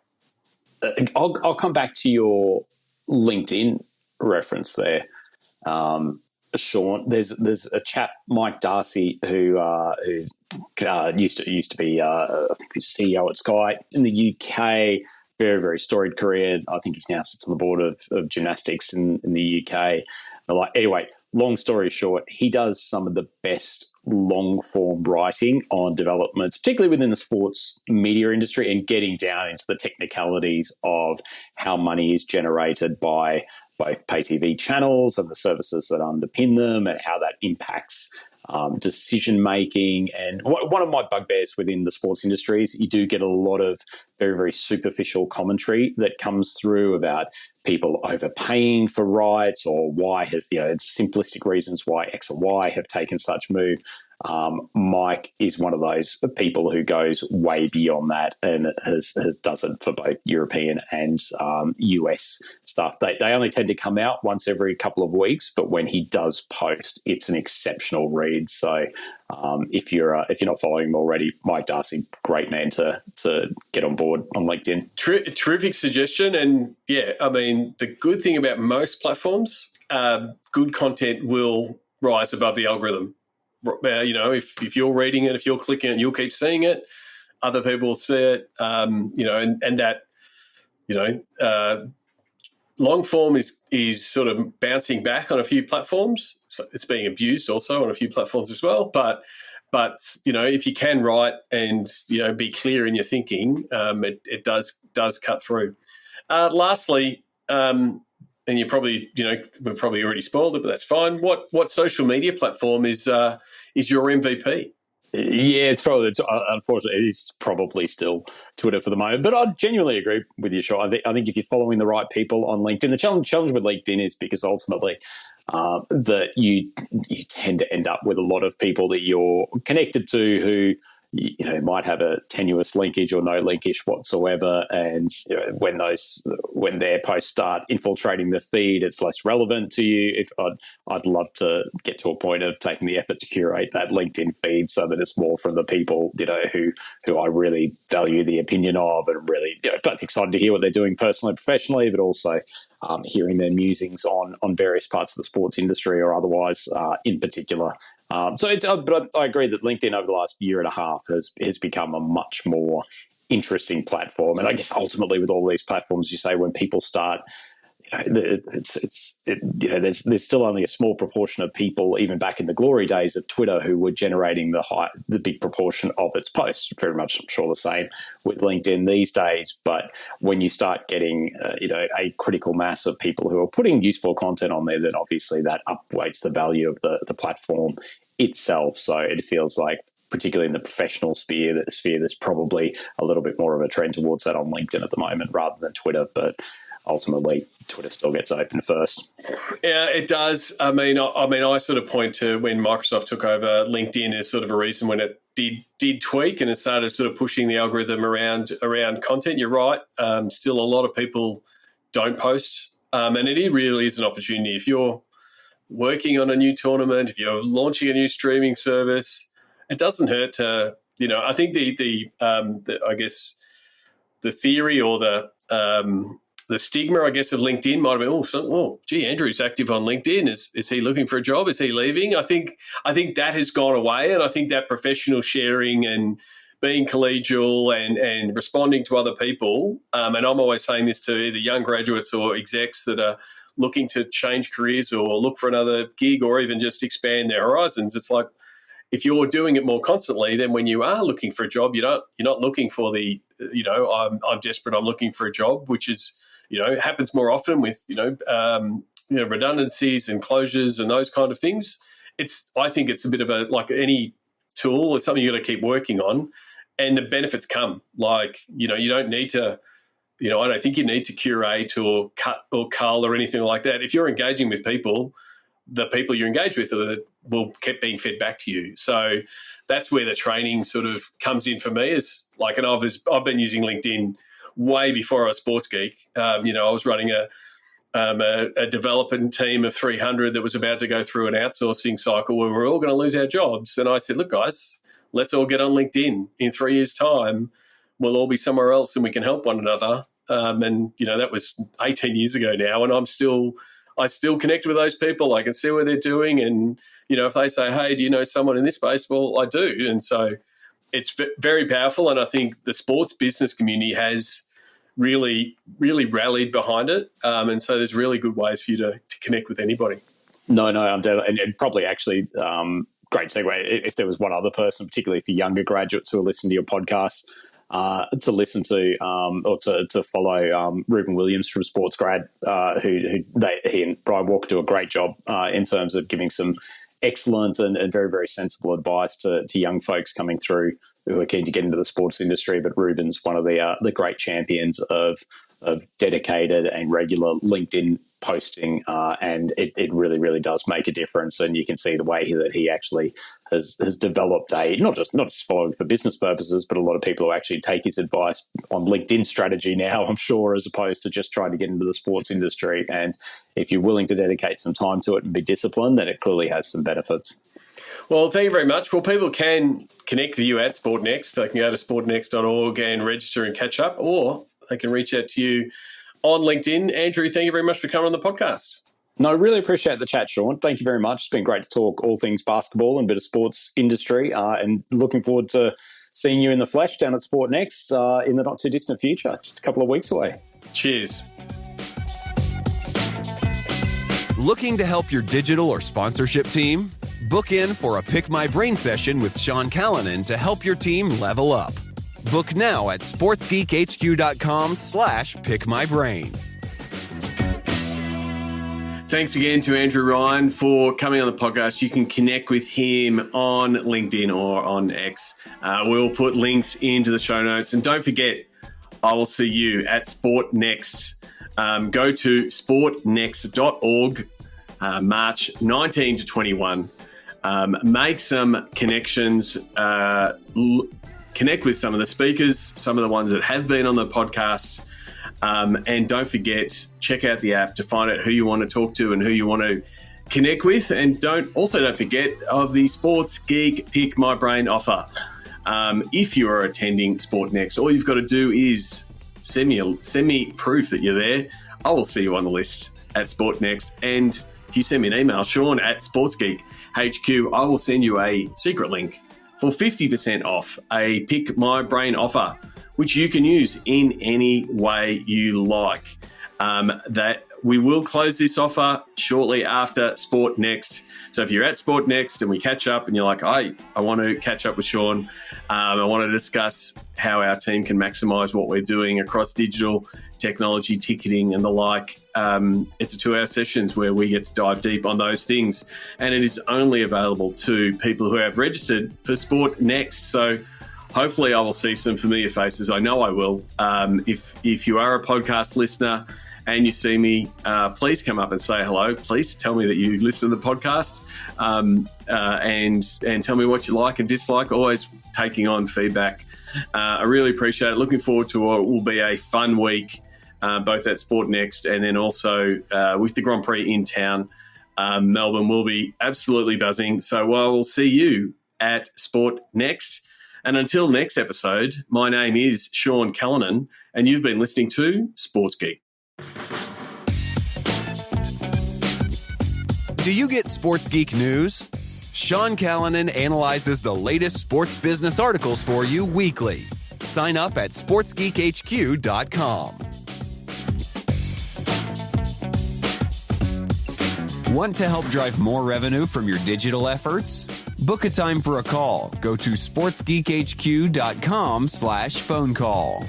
I'll come back to your LinkedIn reference there. Sean, there's a chap, Mike Darcy, who used to be I think he was CEO at Sky in the UK. Very, very storied career. I think he's now sits on the board of gymnastics in the UK. Anyway, long story short, he does some of the best long form writing on developments, particularly within the sports media industry, and getting down into the technicalities of how money is generated by both pay TV channels and the services that underpin them, and how that impacts decision making. And one of my bugbears within the sports industry is you do get a lot of very, very superficial commentary that comes through about people overpaying for rights, or why it's simplistic reasons why X or Y have taken such move. Mike is one of those people who goes way beyond that and does it for both European and US stuff. They only tend to come out once every couple of weeks, but when he does post, it's an exceptional read. So if you're not following him already, Mike Darcy, great man to get on board on LinkedIn. Terrific suggestion. And yeah, I mean, the good thing about most platforms, good content will rise above the algorithm. If you're reading it, if you're clicking it, you'll keep seeing it. Other people will see it, and that, long form is sort of bouncing back on a few platforms. So it's being abused also on a few platforms as well. But if you can write and be clear in your thinking, it does cut through. Lastly, and you probably we've probably already spoiled it, but that's fine. What social media platform is your MVP? Yeah, unfortunately, it is probably still Twitter for the moment. But I genuinely agree with you, Sean. I think if you're following the right people on LinkedIn, the challenge with LinkedIn is because ultimately that you tend to end up with a lot of people that you're connected to who might have a tenuous linkage or no linkage whatsoever, and when their posts start infiltrating the feed, it's less relevant to you. I'd love to get to a point of taking the effort to curate that LinkedIn feed so that it's more from the people who I really value the opinion of, and really both excited to hear what they're doing personally and professionally, but also hearing their musings on various parts of the sports industry or otherwise in particular. But I agree that LinkedIn over the last year and a half has become a much more interesting platform. And I guess ultimately with all these platforms, you say when people start, there's still only a small proportion of people, even back in the glory days of Twitter, who were generating the big proportion of its posts. Very much, I'm sure, the same with LinkedIn these days. But when you start getting, a critical mass of people who are putting useful content on there, then obviously that upweights the value of the platform itself. So it feels like, particularly in the professional sphere, there's probably a little bit more of a trend towards that on LinkedIn at the moment rather than Twitter. But ultimately Twitter still gets open first. Yeah, it does. I mean, I sort of point to when Microsoft took over LinkedIn as sort of a reason when it did tweak and it started sort of pushing the algorithm around content. You're right. Still, a lot of people don't post, and it really is an opportunity. If you're working on a new tournament, if you're launching a new streaming service, it doesn't hurt to, I think the I guess the theory or the stigma, I guess, of LinkedIn might have been, gee, Andrew's active on LinkedIn. Is he looking for a job? Is he leaving? I think that has gone away, and I think that professional sharing and being collegial and responding to other people, and I'm always saying this to either young graduates or execs that are looking to change careers or look for another gig or even just expand their horizons. It's like, if you're doing it more constantly, then when you are looking for a job, you're not looking for the, I'm desperate, I'm looking for a job, which is, happens more often with, redundancies and closures and those kind of things. I think it's a bit of like any tool, it's something you got to keep working on, and the benefits come. Like, you don't need to, I don't think you need to curate or cut or cull or anything like that. If you're engaging with people, the people you engage with will keep being fed back to you. So that's where the training sort of comes in for me. Is like, and I've been using LinkedIn way before I was Sports Geek. I was running a development team of 300 that was about to go through an outsourcing cycle where we're all going to lose our jobs. And I said, look, guys, let's all get on LinkedIn. In 3 years' time, we'll all be somewhere else and we can help one another. And that was 18 years ago now, and I still connect with those people. I can see what they're doing. And, if they say, hey, do you know someone in this space? Well, I do. And so it's very powerful. And I think the sports business community has really, really rallied behind it. And so there's really good ways for you to connect with anybody. No, I'm definitely, and probably actually great segue. If there was one other person, particularly for younger graduates who are listening to your podcast, to listen to or to follow Ruben Williams from SportsGrad, he and Brian Walker do a great job in terms of giving some excellent and very, very sensible advice to young folks coming through who are keen to get into the sports industry. But Ruben's one of the great champions of dedicated and regular LinkedIn posting, and it really, really does make a difference. And you can see the way that he actually has developed not just following for business purposes, but a lot of people who actually take his advice on LinkedIn strategy now, I'm sure, as opposed to just trying to get into the sports industry. And if you're willing to dedicate some time to it and be disciplined, then it clearly has some benefits. Well, thank you very much. Well, people can connect with you at SportNext. They can go to sportnext.org and register and catch up, or they can reach out to you on LinkedIn. Andrew, thank you very much for coming on the podcast. No, I really appreciate the chat, Sean. Thank you very much. It's been great to talk all things basketball and a bit of sports industry, and looking forward to seeing you in the flesh down at SportNext in the not too distant future, just a couple of weeks away. Cheers. Looking to help your digital or sponsorship team? Book in for a Pick My Brain session with Sean Callanan to help your team level up. Book now at sportsgeekhq.com/pickmybrain. Thanks again to Andrew Ryan for coming on the podcast. You can connect with him on LinkedIn or on X. We'll put links into the show notes. And don't forget, I will see you at SportNext. Go to sportnext.org, March 19 to 21. Make some connections. Connect with some of the speakers, some of the ones that have been on the podcast. And don't forget, check out the app to find out who you want to talk to and who you want to connect with. And don't forget of the Sports Geek Pick My Brain offer. If you are attending SportNext, all you've got to do is send me proof that you're there. I will see you on the list at SportNext. And if you send me an email, Sean at SportsGeekHQ, I will send you a secret link for 50% off a Pick My Brain offer, which you can use in any way you like. That we will close this offer shortly after SportNext. So if you're at SportNext and we catch up and you're like, I want to catch up with Sean, I want to discuss how our team can maximise what we're doing across digital technology, ticketing and the like. It's a 2-hour sessions where we get to dive deep on those things. And it is only available to people who have registered for SportNext. So hopefully I will see some familiar faces. I know I will. If you are a podcast listener and you see me, please come up and say hello. Please tell me that you listen to the podcast, and tell me what you like and dislike. Always taking on feedback. I really appreciate it. Looking forward to what will be a fun week, both at Sport Next and then also with the Grand Prix in town. Melbourne will be absolutely buzzing. So I will see you at Sport Next. And until next episode, my name is Sean Callanan, and you've been listening to Sports Geek. Do you get Sports Geek news? Sean Callanan analyzes the latest sports business articles for you weekly. Sign up at sportsgeekhq.com. Want to help drive more revenue from your digital efforts? Book a time for a call. Go to sportsgeekhq.com/phone call.